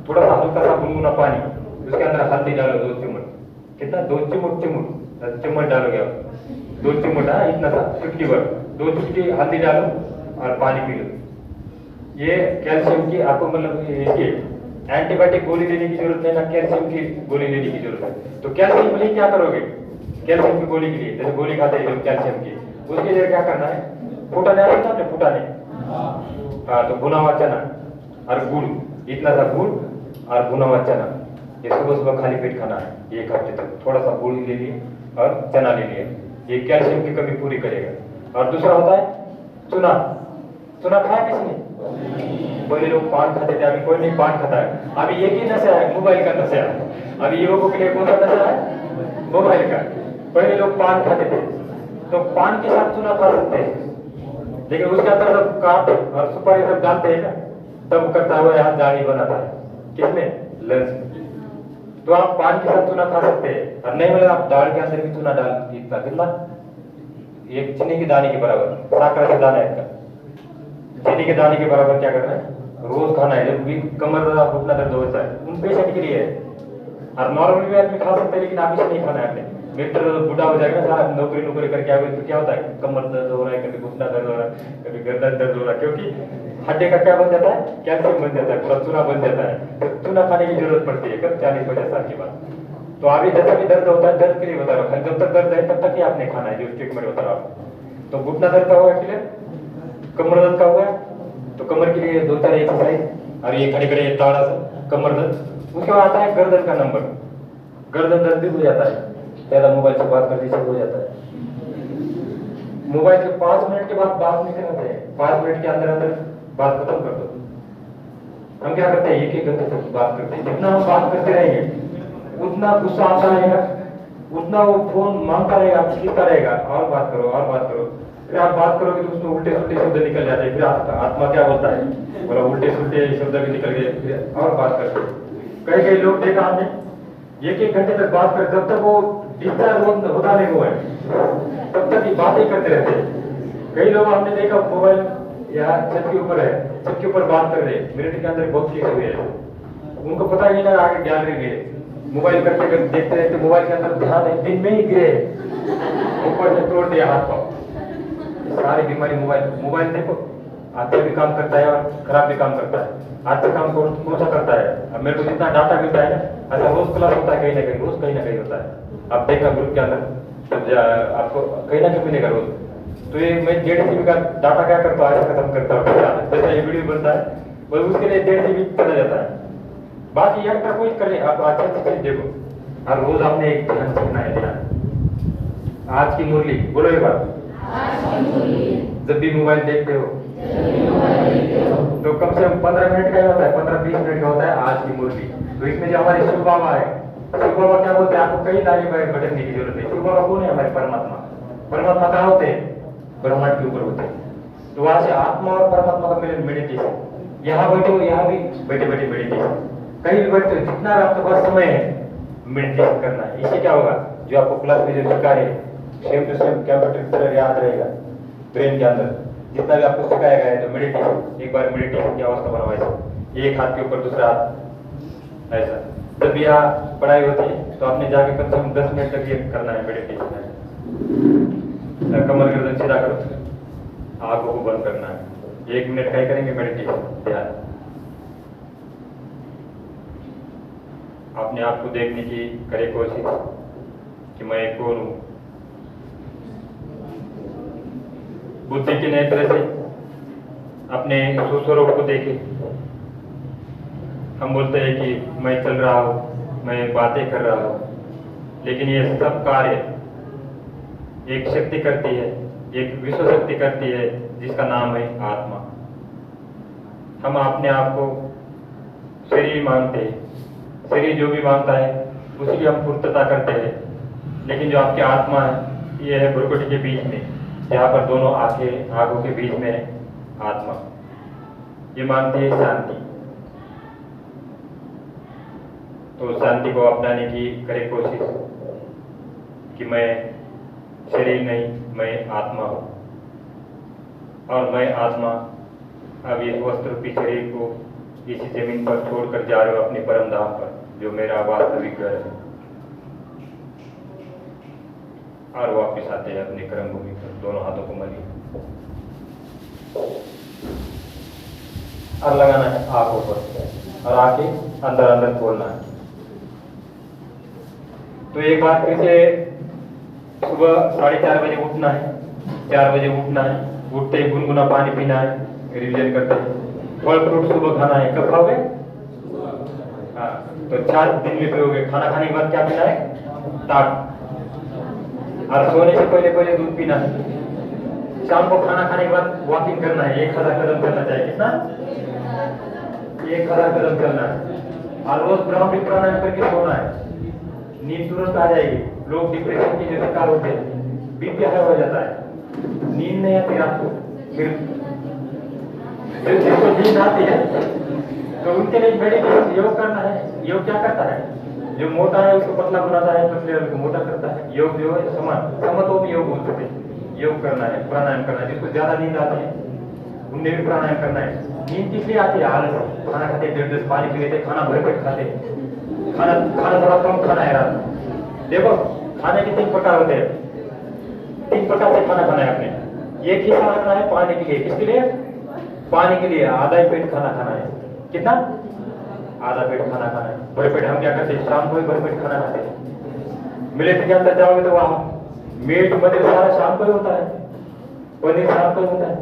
थोड़ा सा हल्का सा गुनगुना पानी, उसके अंदर हल्दी डालो 2 चिम्मच, कितना, 2 चिम्मच डालोगे आप, 2 चिम्मच, इतना सा, चुटकी भर, 2 चुटकी हल्दी डालो और पानी पी लो। ये कैल्शियम की आपको मतलब इसकी एंटीबायोटिक गोली लेने की जरूरत नहीं ना, कैल्शियम की गोली लेने की जरूरत है। तो कैल्शियम के लिए क्या करोगे, कैल्शियम की गोली के लिए जैसे गोली खाते हैं कैल्शियम की, उसके लिए क्या करना है, फुटाने आता है ना, फुटाने, हाँ, तो भुना हुआ चना और गुड़, इतना सा गुड़ और भुना हुआ चना, ये सुबह सुबह खाली पेट खाना है 1 हफ्ते तक। थोड़ा सा गुड़ ले लिए और चना ले लिए, ये कैल्शियम की कमी पूरी करेगा। और दूसरा होता है चूना। चूना खाया किसी ने? पहले लोग पान खाते थे, अभी कोई नहीं पान खाता है। अभी एक ही नशा है, मोबाइल का नशा है। अभी युवकों के लिए कौन सा नशा है? मोबाइल का। पहले लोग पान खाते थे, तो पान के साथ चूना खा सकते हैं, लेकिन उसके अंदर जब काट और सुपारी जब डालते हैं ना, तब करता हुआ यहाँ दाढ़ी बनाता है। किसमें? लेंस में। तो आप पान के साथ चूना खा सकते हैं, और नहीं मिला आप दाढ़ के अंदर भी चूना डाल, इतना कितना, एक चीनी के दाने के बराबर, साकर के दाना है, चीनी के दाने के बराबर क्या करना है? रोज खाना है। जब भी कमर दर्द, घुटना दर्द होता है, उन पेशेंट के लिए है। और नॉर्मल भी आदमी खा सकते हैं, लेकिन आप इसे नहीं खाना है आपने। मित्र बूढ़ा हो जाएगा ना, नौकरी करके आगे तो क्या होता है? कमर दर्द हो रहा है, कभी घुटना दर्द हो रहा है, कभी गर्दन दर्द हो रहा है, क्योंकि हड्डी का क्या बन जाता है? कैल्शियम बन जाता है, पूरा चूना बन जाता है। तो चूना खाने की जरूरत पड़ती है कब? 40-50 साल के बाद। तो अभी जैसा भी दर्द होता है, दर्द के लिए बता रहा हूँ, जब तक दर्द है तब तक ही आपने खाना है, जो ट्रीटमेंट बता रहा हूँ। तो घुटना दर्द का हुआ क्लियर, कमर दर्द का हुआ, तो कमर के लिए 2-4 एक्सरसाइज, और ये खड़े खड़े ताड़ा सा कमर दर्द। उसके बाद आता है गर्दन का नंबर। गर्दन दर्द भी हो जाता है, ज्यादा मोबाइल से बात करने से हो जाता है। मोबाइल से 5 मिनट के बाद बात नहीं करना चाहिए, 5 मिनट के अंदर अंदर बात खत्म कर दो। हम क्या करते हैं? 1-1 घंटे तक बात करते हैं। जितना हम बात करते रहेंगे उतना गुस्सा आता रहेगा, उतना वो फोन मांगता रहेगा, खींचता रहेगा, और बात करो और बात करो। फिर आप बात करोगे तो उसमें उल्टे सुल्टे शब्द निकल जाते हैं। फिर आत्मा क्या बोलता है? बोला उल्टे सुल्टे शब्द भी निकल गए, फिर और बात करते हैं। कई लोग देखा हमने 1-1 घंटे तक बात कर, जब तक वो डिस्चार्ज होता नहीं हुआ है तब तक ये बातें करते रहते हैं। कई लोग हमने देखा मोबाइल या छत के ऊपर है, छत के ऊपर बात कर रहे, मिनट के अंदर बहुत चीज हुई है, उनको पता ही नहीं लगा आगे गैलरी में मोबाइल करते करते देखते रहते, मोबाइल के अंदर ध्यान है, दिन में ही गिरे, ऊपर से तोड़ दिया हाथ पाँव। सारी बीमारी मोबाइल देखो, अच्छा भी काम करता है और खराब भी काम करता है। अच्छा काम कौन सा करता है? अब मेरे को जितना डाटा मिलता है ना, ऐसा रोज क्लास होता है, कहीं ना कहीं रोज कहीं ना कहीं होता है। आप देखा ग्रुप के अंदर आपको कहीं ना कहीं मिलेगा रोज। तो ये मैं 1.5 GB का डाटा क्या करता हूँ, ऐसा खत्म करता हूँ। जैसा ये वीडियो बनता है वो उसके लिए 1.5 GB चला जाता है। बाकी एक्स्ट्रा कोई कर रहे, आप अच्छी चीज देखो, हर रोज आपने एक ध्यान सीखना है। ध्यान आज की मुरली बोलो एक बार। जब भी मोबाइल देखते हो तो कम से कम 15 मिनट का ही होता है, 15-20 मिनट का होता है आज की मुरली। तो इसमें जो हमारे शिव बाबा है, शिव बाबा क्या बोलते हैं? आपको कई दाने बटन की जरूरत है। शिव बाबा कौन है? हमारे परमात्मा। परमात्मा कहाँ होते हैं? ब्रह्मांड के ऊपर होते हैं। तो वहां से आत्मा और परमात्मा का मिलन मेडिटेशन। यहाँ बैठे हो, यहाँ भी बैठे बैठे मेडिटेशन, कहीं भी बैठते हो, जितना आपके पास समय है मेडिटेशन करना है। इससे क्या होगा? जो आपको क्लास में जो सिखा रहे सेम टू सेम कंप्यूटर की तरह याद रहेगा ब्रेन के अंदर। जितना भी आपको सिखाया गया है तो मेडिटेशन, एक बार मेडिटेशन की अवस्था बनाओ ऐसा, एक हाथ के ऊपर दूसरा हाथ ऐसा। जब भी यहाँ पढ़ाई होती है तो आपने जाके कम से कम 10 मिनट तक ये करना है मेडिटेशन है। कमर गर्दन सीधा करो, आंखों को बंद करना है, 1 मिनट का ही करेंगे मेडिटेशन ध्यान। अपने आप को देखने की करे कोशिश कि मैं कौन हूं। बुद्धि के नेत्र से अपने स्वरूप को देखे। हम बोलते हैं कि मैं चल रहा हूं, मैं बातें कर रहा हूं, लेकिन ये सब कार्य एक शक्ति करती है, एक विश्व शक्ति करती है जिसका नाम है आत्मा। हम अपने आप को शरीर मानते हैं, शरीर जो भी मानता है उसी की हम पूर्तता करते हैं, लेकिन जो आपकी आत्मा है ये है भ्रुकुटी के बीच में, जहाँ पर दोनों आंखों के बीच में है आत्मा। ये मानती है शांति। तो शांति को अपनाने की करे कोशिश कि मैं शरीर नहीं, मैं आत्मा हूँ, और मैं आत्मा अब इस वस्त्र रूपी शरीर को इसी जमीन पर छोड़कर जा रहे हो अपने परम धाम पर, जो मेरा वास्तविक घर है। और वापिस आते हैं अपनी कर्म भूमि पर, दोनों हाथों को मलिए और लगाना है आंखों पर, और आंखें अंदर अंदर खोलना है। तो एक बार फिर से सुबह 4:30 बजे उठना है, 4 बजे उठना है, उठते ही गुनगुना पानी पीना है, रिविजन करते हैं। फल फ्रूट सुबह खाना है। कब खाओगे? हाँ, तो 4 दिन में पियोगे। खाना खाने के बाद क्या पीना है? ताक। और सोने से पहले पहले दूध पीना है। शाम को खाना खाने के बाद वॉकिंग करना है, 1000 कदम करना चाहिए। कितना? 1000 कदम करना है। और रोज ब्राह्मणी प्राणायाम करके सोना है। नींद तुरंत आ जाएगी। लोग डिप्रेशन के जो शिकार होते हैं, बीपी हाई हो जाता है, नींद नहीं आती रात को। फिर जिसको नींद आती है तो उनके लिए मेडिटेशन योग करना है। योग क्या करता है? जो मोटा है उसको पतला बनाता है, पतले वाले को मोटा करता है। योग जो है समत्व में योग बोलते हैं। योग करना है, प्राणायाम करना है। जिसको ज्यादा नींद आती है उनने भी प्राणायाम करना है। नींद किस लिए आती है? आलस। खाना खाते 1.5 पानी पी लेते, खाना भरपेट खाते, खाना थोड़ा कम खाना है रात में। देखो खाने के 3 प्रकार होते हैं। 3 प्रकार से खाना खाना है आपने। एक ही खाना खाना है पानी के लिए। किसके लिए? पानी के लिए। आधा ही पेट खाना खाना है। कितना? आधा पेट खाना खाना है। बड़े पेट हम क्या करते हैं? शाम को ही बड़े पेट खाना खाते हैं। मिलिट्री के अंदर जाओगे तो वहां मीट मछली सारा शाम को ही होता है, पनीर शाम को ही होता है।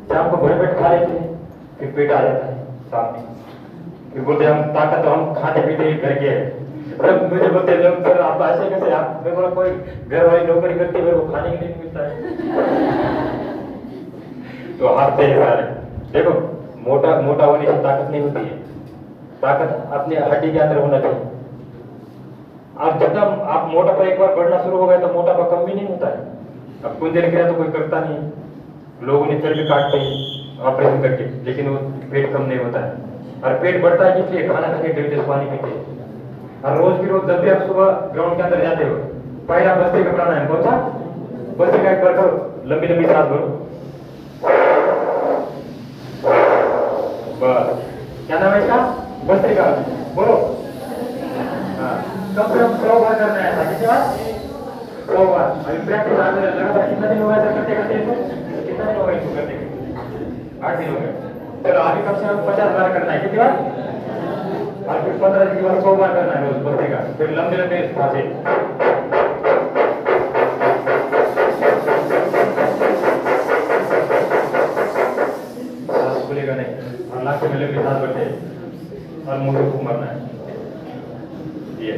शाम को बड़े पेट खा लेते हैं, फिर पेट आ जाता है शाम में। फिर बोलते हम ताकत तो हम खाते पीते ही घर के हैं। मुझे बोलते लोग सर आप ऐसे कैसे? आप मेरे को कोई घर वाली नौकरी करते मेरे को खाने के लिए मिलता है। तो हारते हैं सारे। देखो मोटा होने से ताकत नहीं होती है। ताकत अपने हड्डी के अंदर होना चाहिए। आप जब आप मोटापा एक बार बढ़ना शुरू हो गया तो मोटापा कम भी नहीं होता है। अब कुंजन क्रिया तो कोई करता नहीं, लोगों ने चर्बी काटते हैं ऑपरेशन करके, लेकिन वो पेट कम नहीं होता है। और पेट बढ़ता है इसलिए खाना खाके 1.5 पानी पीते हैं। और रोज की रोज जब भी आप सुबह ग्राउंड के अंदर जाते हो, पहला बस्ते का प्राणायाम कौन सा? बस्ते का एक बार करो, लंबी लंबी सांस भरो। बस, क्या नाम है इसका? बस्ते का। बोलो। हाँ, कम से कम 100 बार करना है। कितनी बार? 100 बार। अभी प्रैक्टिस लगातार कितना दिन हो गया सर करते करते इसको? कितना दिन हो गया इसको करते? 8 दिन हो गए। चलो आगे कम से कम 50 बार करना है। कितनी बार? और फिर 15 दिन के बाद 100 बार करना है रोज बस्ते का। फिर लंबे लंबे सांसें। सांस खुलेगा नहीं और नाक में लंबी सांस बढ़ते और मुंह से फूंक मारना है। ये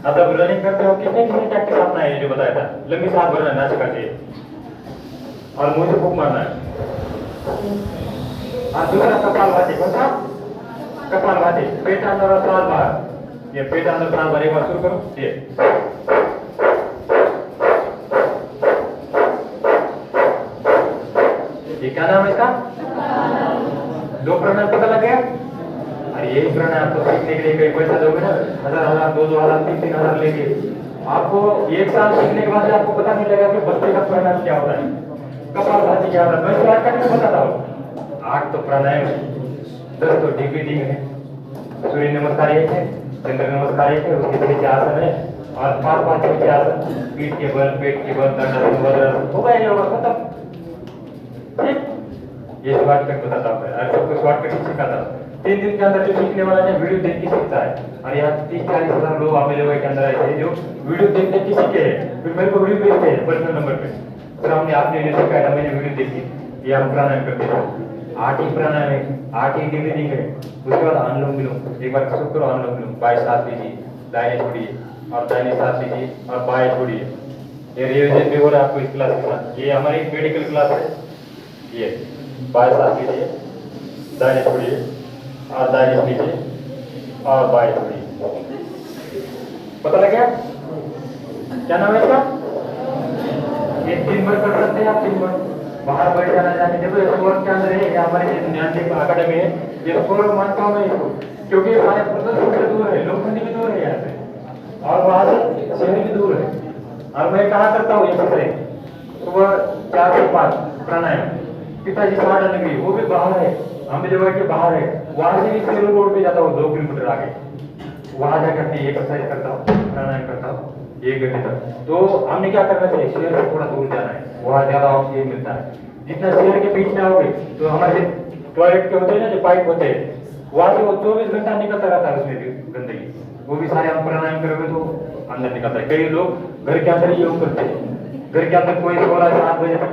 अब जब रनिंग करते हो कितने टैक्टिस अपना है, ये जो बताया था। लंबी सांस भरना है नासिका से और मुंह से फूंक मारना है। और दूसरा कपालभाति। कौन सा? कपालभाति। पेट अंदर और सांस बाहर। ये पेट अंदर सांस बाहर। एक बार शुरू करो। ये क्या नाम है इसका? 2 प्राणायाम पता लग गया। और यही प्राणायाम तो सीखने के लिए कई पैसा दोगे ना, 1000 2,000 3,000 लेके आपको 1 साल सीखने के बाद आपको पता नहीं लगेगा कि बस्ते का प्राणायाम क्या होता है, कपालभाति क्या होता है। मैं स्टार्ट करके बताता हूँ। 8 तो प्राणायाम है, 10 तो डीप ब्रीथिंग है, सूर्य नमस्कार 1 है, चंद्र नमस्कार 1 है, उसके पीछे आसन है और 5 पीछे आसन, पीठ के बल, पेट के बल, दंडासन होगा। ये होगा खत्म। ठीक, ये शॉर्टकट बताता हूँ। और सबको शॉर्टकट ही सिखाता हूँ। 3 दिन के अंदर जो सीखने वाला है वीडियो देख के सीखता है। और यहाँ 30-40 हजार लोग अवेलेबल के अंदर ऐसे हैं जो वीडियो देख देख के सीखे हैं, फिर मेरे को वीडियो भेजते हैं पर्सनल नंबर पे। फिर हमने आपने जो सीखा है मैंने वीडियो देखी, ये हम प्राणायाम करते हैं। 8 ही प्राणायाम है, 8 ही डीप ब्रीथिंग है। उसके बाद अनुलोम विलोम। एक बार शुरू करो अनुलोम विलोम। बाएं सांस लीजिए, दाहिने छोड़िए और दाहिने सांस लीजिए और बाएं छोड़िए। ये रिविजन भी हो रहा है आपको इस क्लास के साथ। ये हमारी मेडिकल क्लास है। ये बाएं सांस लीजिए, दाहिने छोड़िए और दाहिने लीजिए और बाएं छोड़िए। पता लग गया? क्या नाम है इसका? ये 3 बार कर सकते हैं आप। 3 बार बाहर बैठ जाना चाहिए। देखो ये स्वर्ग के अंदर है, हमारे ज्ञानदीप अकेडमी है। ये स्वर्ग मानता हूँ मैं इसको, क्योंकि हमारे प्रदर्शन से दूर है, लोखंडी भी दूर है यहाँ से और वहां से शहरी भी दूर है। और मैं कहा करता हूँ सुबह 4 से 5 प्राणायाम। पिताजी सहाड़ा नगरी वो भी बाहर है, अहमदाबाद के बाहर है। वहां से भी सेलू रोड पे जाता हूँ 2 किलोमीटर आगे। वहां जाकर के एक्सरसाइज करता हूँ, प्राणायाम करता हूँ 1 घंटे तक। तो हमने क्या करना चाहिए? शहर से थोड़ा दूर जाना है, वहां ज्यादा ऑक्सीजन मिलता है। जितना शहर के बीच में आओगे तो हमारे टॉयलेट के होते हैं ना, जो पाइप होते हैं, वहां से वो 24 घंटा निकलता रहता है, उसमें भी गंदगी। वो भी सारे हम प्राणायाम करोगे तो अंदर निकलता है। कई लोग घर के अंदर योग करते हैं, घर के अंदर कोई 7 बजे तक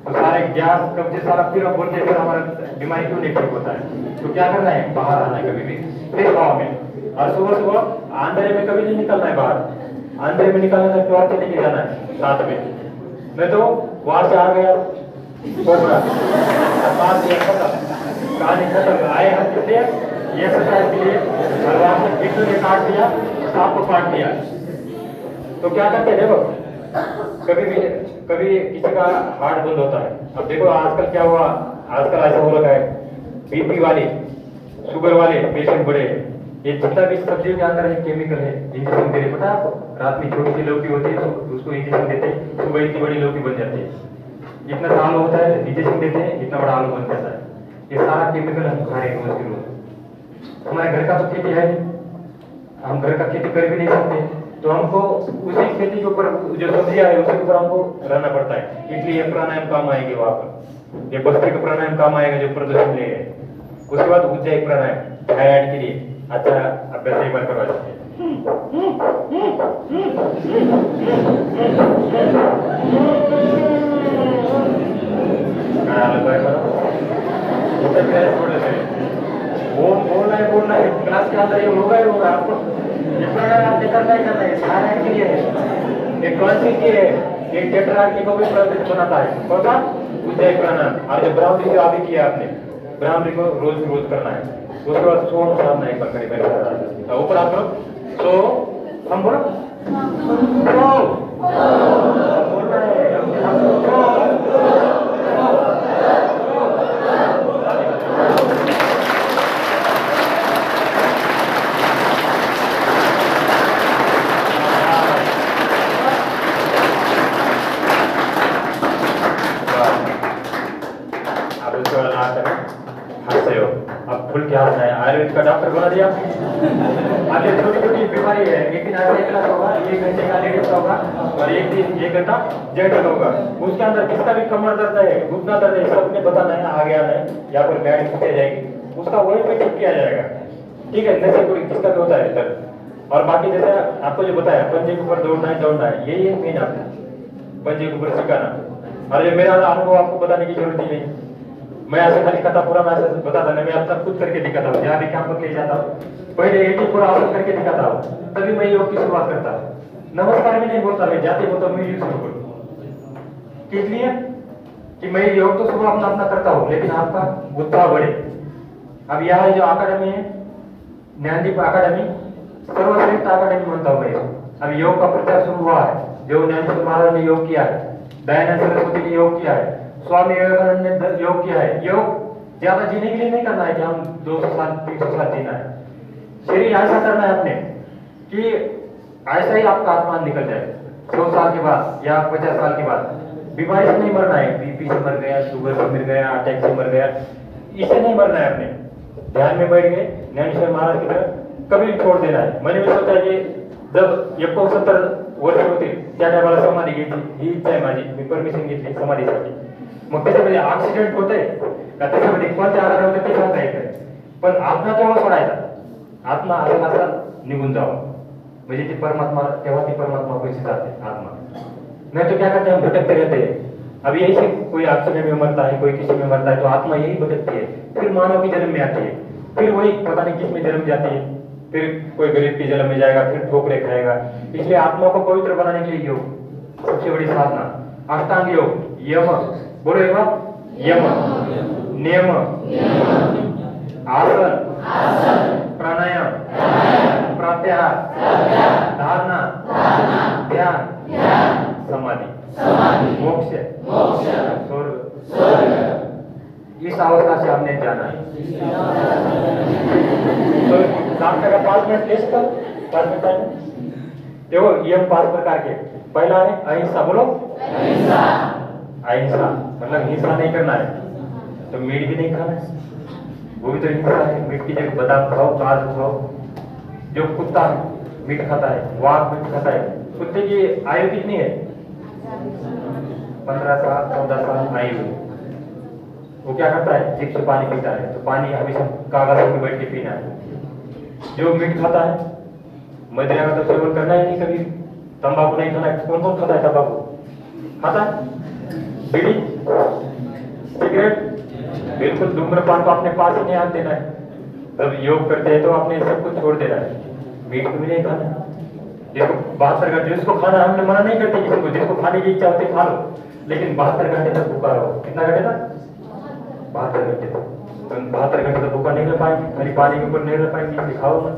तो सारे गैस कब्जे सारा फिर बोलते फिर हमारा बीमारी क्यों नहीं ठीक होता है। तो क्या करना है? बाहर आना है कभी भी फ्रेश हवा में। और सुबह सुबह अंधेरे में कभी नहीं निकलना है बाहर। अंदर में निकालना था टॉर्च लेके जाना है साथ में, नहीं तो वहां से आ गया कोबरा मार दिया, खत्म, कहानी खत्म। आए हम कितने ये एक्सरसाइज के लिए, और वहां से बिट्टू ने काट दिया, सांप को काट दिया, तो क्या करते हैं देखो, कभी किसी का हार्ट बंद होता है। अब देखो आजकल क्या हुआ, आजकल ऐसा हो रखा है, बीपी वाले, शुगर वाले पेशेंट बड़े, ये जितना भी सब्जियों के अंदर है केमिकल है, इंजेक्शन दे रहे, पता है आपको? रात में छोटी सी लौकी होती है तो उसको इंजेक्शन देते हैं, सुबह इतनी बड़ी लौकी बन जाती है। जितना सा आलू होता है इंजेक्शन देते हैं, इतना बड़ा आलू बन जाता है। ये सारा केमिकल हम खा रहे हैं रोज के रोज। हमारे घर का तो खेती है, हम घर का खेती कर भी नहीं सकते, तो हमको उसी खेती के ऊपर जो सब्जियां है उसके ऊपर हमको रहना पड़ता है। इसलिए ये प्राणायाम काम आएंगे वहां पर, ये बस्ती का प्राणायाम काम आएगा जो प्रदर्शन ले है। उसके बाद उज्जैन प्राणायाम थायराइड के लिए अच्छा अभ्यास एक बार करवा सकते हैं। बोलना है क्लास के अंदर, ये होगा ही होगा आपको। ये प्राणायाम आपने करना ही करना है, थायराइड के लिए है, एक टॉन्सिल के लिए, एक टेट्रार्की को भी प्रदर्शन बनाता है। कौन सा? उज्जैन प्राणायाम। और जो ब्राह्मणी जो अभी किया आपने, ब्राह्मणी को रोज करना है। उसके बाद सोम साधना एक बार करें, ऊपर आप लोग सो, हम बोलो बोलना है, अब खुल के हंसना है। आयुर्वेद का डॉक्टर बना दिया। अब ये छोटी छोटी बीमारी है, एक दिन ऐसे एक क्लास होगा, 1 घंटे का लेडीज होगा, और एक दिन 1 घंटा जेंटल होगा। उसके अंदर किसका भी कमर दर्द है, घुटना दर्द है, सबने बताना है, आगे आना है, या फिर बैठ खींची जाएगी, उसका वही पे ठीक किया जाएगा। ठीक है, जैसे कोई जिसका भी होता है दर्द। और बाकी जैसे आपको जो बताया, पंजे के ऊपर दौड़ना है, यही है मेन आपका, पंजे के ऊपर सिखाना। और ये मेरा अनुभव आपको बताने की जरूरत ही नहीं, मैं ऐसे खाली कथा पूरा मैं ऐसे बताता नहीं, मैं अब तक खुद करके दिखाता हूँ। जहाँ भी काम पर ले जाता हूँ पहले 80 पूरा आसन करके दिखाता हूँ, तभी मैं योग की शुरुआत करता हूँ। नमस्कार भी नहीं बोलता, मैं जाते बोलता हूँ म्यूजिक शुरू करूँ। इसलिए कि मैं योग तो सुबह अपना अपना करता हूँ, लेकिन आपका उत्साह बढ़े। अब यहाँ जो अकादमी है, ज्ञानदीप अकादमी, सर्वश्रेष्ठ अकादमी मानता हूँ मैं। अब योग का प्रचार शुरू हुआ है, जो ज्ञानेश्वर महाराज ने योग किया है, दयानंद सरस्वती ने योग किया है, स्वामी विवेकानंद ने योग किया है। योग ज्यादा जीने के लिए नहीं करना है कि हम 200 साल 300 साल जीना है। शरीर ऐसा करना है अपने कि ऐसा ही आपका आत्मा निकल जाए 100 साल के बाद या 50 साल के बाद। बीमारी से नहीं मरना है, बीपी से मर गया, शुगर से मर गया, अटैक से मर गया, इससे नहीं मरना है। अपने ध्यान में बैठ गए, ज्ञानेश्वर महाराज की तरह कभी भी छोड़ देना है। मैंने भी सोचा कि जब 69 वर्ष होतील त्या टायमाला समाधी घेतली, ही इच्छा आहे माझी, मी परमिशन घेतली समाधीसाठी। मग त्याच्यामध्ये ऍक्सिडेंट होते का, त्याच्यामध्ये कोणते आजार होते ते सांगता येत नाही, पण आत्मा केव्हा सोडायचा, आत्मा असा निघून जावा, म्हणजे ती परमात्मा, तेव्हा ती परमात्मा पैसे जाते आत्मा। नहीं तो क्या करते हैं, हम भटकते रहते हैं। अब यही से कोई एक्सीडेंट में मरता है, कोई किसी में मरता है, तो आत्मा यही भटकती है, फिर मानव की जन्म में आती है, फिर वही पता नहीं किस में जन्म जाती है, फिर कोई गरीब की जन्म में जाएगा, फिर ठोकरे खाएगा। इसलिए आत्मा को पवित्र बनाने के लिए योग सबसे बड़ी साधना। अष्टांग योग, यम, बोलो एक बार, यम, नियम, आसन, प्राणायाम, प्रत्याहार, धारणा, ध्यान, समाधि, मोक्ष, स्वर्ग। इस अवस्था से हमने जाना है। तो डॉक्टर का 5 मिनट ले सकता, 5 मिनट टाइम। देखो यम 5 प्रकार के, पहला है अहिंसा, बोलो अहिंसा, मतलब हिंसा नहीं करना है, तो मीट भी नहीं खाना है, वो भी तो हिंसा है। मीट की जगह बादाम खाओ, काजू खाओ। जो कुत्ता मीट खाता है, वाघ मीट खाता है, कुत्ते की आयु कितनी है, 15 साल 14 साल आयु। वो क्या करता है, जिप से पानी पीता है, तो पानी हमेशा कागजों पे बैठ के पीना है। जो मीट खाता है, मदिरा का तो सेवन करना ही नहीं कभी, तंबाकू नहीं खाना। कौन कौन खाता है तंबाकू, खाता है, बीड़ी, सिगरेट, बिल्कुल धूम्रपान को अपने पास ही नहीं आने देना है। जब योग करते हैं तो आपने सब कुछ छोड़ देना है, मीट भी नहीं खाना, जिसको 72 घंटे, जिसको खाना हमने मना नहीं करते किसी को, जिसको खाने की इच्छा होती है खा लो, लेकिन 72 घंटे तक भूखा रहो। कितना घंटे तक? 72 घंटे तक। तो 72 घंटे तक भूखा नहीं रह पाएंगे, खाली पानी के ऊपर नहीं रह पाएंगे, दिखाओ मत।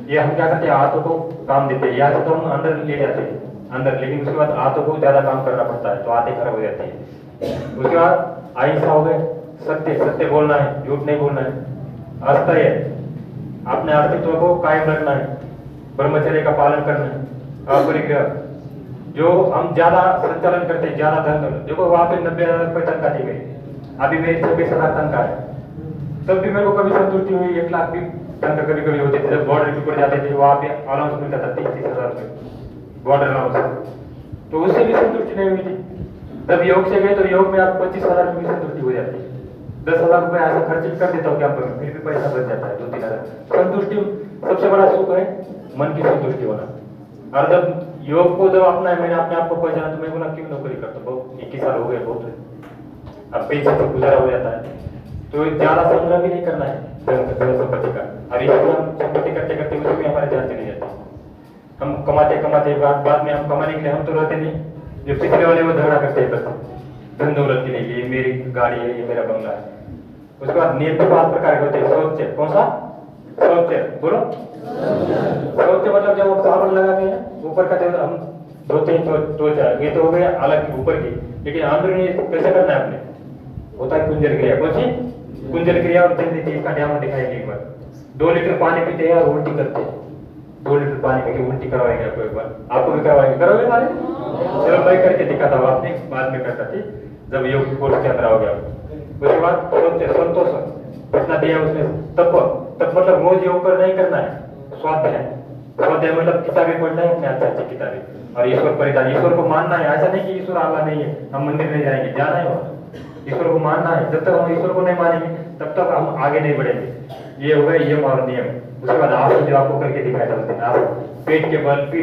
ये हम क्या करते हैं, हाथों को काम देते हैं, या तो हम अंदर ले जाते हैं अंदर, लेकिन उसके बाद हाथों को ज्यादा काम करना पड़ता है तो आते खराब हो जाती है। उसके बाद अहिंसा हो गए, सत्य, सत्य बोलना है, झूठ नहीं बोलना है। अस्थेय, अपने अस्तित्व को कायम रखना है, ब्रह्मचर्य का पालन करना है। अपरिग्रह, जो हम ज्यादा संचालन करते हैं, ज्यादा धन, देखो वहां पे 90,000 रुपये तनख्वाह दी गई, अभी मेरी 26,000 तनख्वाह है, तब भी मेरे को कभी संतुष्टि हुई, 1 लाख भी तनख्वाह कभी कभी होती थी। जब बॉर्डर के ऊपर जाते थे वहां पे अलाउंस मिलता था 30,000 रुपये बॉर्डर अलाउंस, तो उससे भी संतुष्टि नहीं हुई थी। जब योग से गए तो योग में आपको 25,000 रुपये की संतुष्टि हो जाती है। 10,000 रुपये ऐसा खर्च भी कर देता हूँ कैंप में, फिर भी पैसा बच जाता है 2-3 हज़ार। संतुष्टि सबसे बड़ा सुख है, मन की संतुष्टि होना। और जब योग को जब अपना है, मैंने अपने आप को पहचाना, तो मैं बोला क्यों नौकरी करता हूँ, बहुत 21 साल हो गए, बहुत है, अब पैसे से गुजारा हो जाता है, तो ज्यादा संग्रह भी नहीं करना है संपत्ति का। और ये संपत्ति करते करते उसी में हमारे जान चली जाती है। हम कमाते कमाते बाद में हम कमाने के लिए हम तो रहते नहीं, जो पिछले वाले वो झगड़ा करते हैं बस धन दौलत के लिए, ये मेरी गाड़ी है, ये मेरा बंगला है। उसके बाद नियम के 5 प्रकार के होते हैं। शौच, कौन सा? शौच, बोलो। शौच मतलब जब हम साबुन लगाते हैं ऊपर का, जब हम धोते हैं त्वचा, ये तो हो गया अलग ऊपर की, लेकिन अंदरूनी कैसे करना है अपने, होता है कुंजल क्रिया। कौन सी? कुंजल क्रिया। और जल्दी चीज का ड्रामा दिखाएंगे एक बार। 2 लीटर पानी पीते हैं और उल्टी करते हैं, 2 लीटर पानी पी के उल्टी करवाएंगे आपको एक बार, आपको भी करवाएंगे, करोगे सारे? चलो मैं करके दिखाता हूँ, आपने बाद में करता थी जब योग कोर्स के अंदर आओगे आप। उसके बाद संतोष, कितना दिया उसने, तप मतलब रोज योग कर नहीं करना है, स्वाध्याय, स्वाध्याय मतलब किताबें पढ़ना है अपने, अच्छी अच्छी किताबें, और ईश्वर परिधान, ईश्वर को मानना है। ऐसा नहीं कि ईश्वर आला नहीं है, हम मंदिर नहीं जाएंगे, जाना है वहाँ, ईश्वर को मानना है। जब तक हम ईश्वर को नहीं मानेंगे तब तक हम आगे नहीं बढ़ेंगे। ये हो गए यम और नियम। उसके बाद आसन जो आपको करके दिखाया था उसने, आसन, पीठ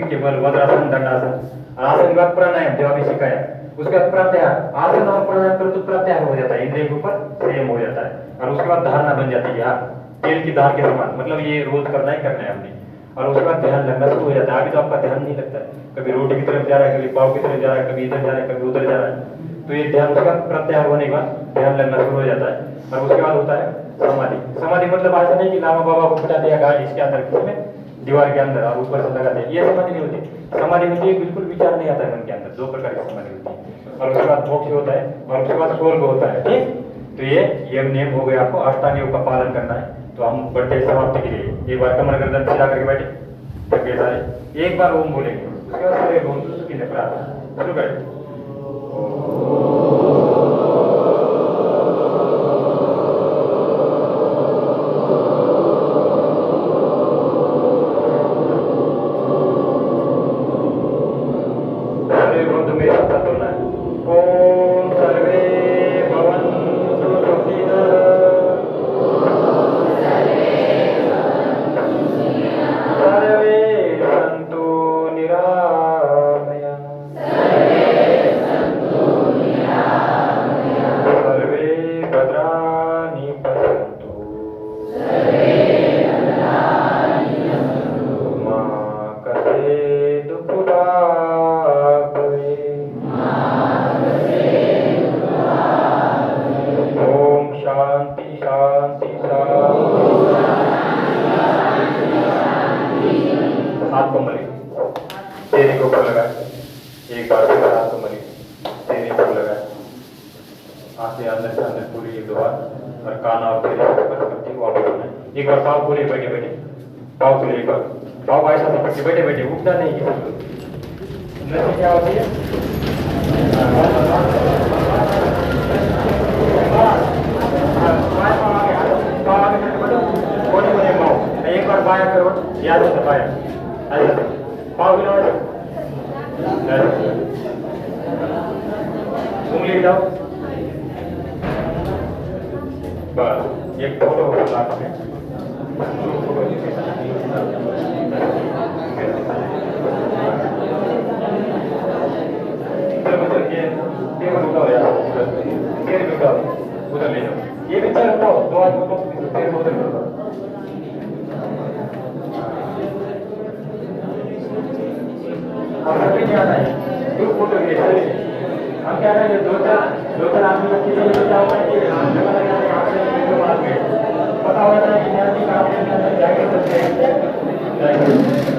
के बल, वज्रासन, दंडासन। आसन के बाद प्राणायाम जो अभी सिखाया, उसके बाद प्रत्याहार, आसन और प्राणायाम करो तो प्रत्याहार हो जाता है, इंद्रिय के ऊपर संयम हो जाता है, और उसके बाद धारणा बन जाती है यार, तेल की धार के समान, मतलब ये रोज करना ही करना है हमने। और उसके बाद ध्यान लगना शुरू हो जाता है। अभी तो आपका ध्यान नहीं लगता है, कभी रोटी की तरफ जा रहा है, कभी पाव की तरफ जा रहा है, कभी इधर जा रहा है, कभी उधर जा रहा है, तो ये ध्यान, उसका प्रत्याहार होने के बाद ध्यान लगना शुरू हो जाता है। और उसके बाद होता है समाधि। समाधि मतलब ऐसा नहीं कि लामा बाबा को बिठा दिया गाड़ी इसके अंदर, किसी में दीवार के अंदर और ऊपर से लगा दिया, ये समाधि नहीं होती। समाधि होती है बिल्कुल विचार नहीं आता है मन के अंदर, 2 प्रकार की समाधि होती है। और उसके बाद मोक्ष होता है, और उसके बाद स्वर्ग होता है, ठीक। तो ये यम नियम हो गया, आपको अष्टांग योग का पालन करना है। तो हम बढ़ते समाप्ति के लिए एक बार कमर गर्दन सीधा करके बैठे, थके सारे, एक बार ओम बोलेंगे, उसके बाद सारे ओम की प्रार्थना शुरू करें। एक बार पाव खोले, बैठे बैठे पाव खोले, एक बार पाव ऐसा से बैठे बैठे, उठना नहीं है। नशे क्या होती है, एक बार बाया करो, याद होता बाया, पाव गिना, उंगली जाओ, बस एक फोटो लाख में उधर ले जाओ, ये भी चल उठाओ, 2 आदमी को फिर उधर आगे नहीं आना है, ग्रुप फोटो के लिए हम क्या करेंगे, दो चार आदमी बच्चे के लिए बचाव करेंगे, हम जगह लगाएंगे, यहाँ पे वीडियो बाद में पता होता है कि न्याय की काम जाएंगे, तो जाएंगे।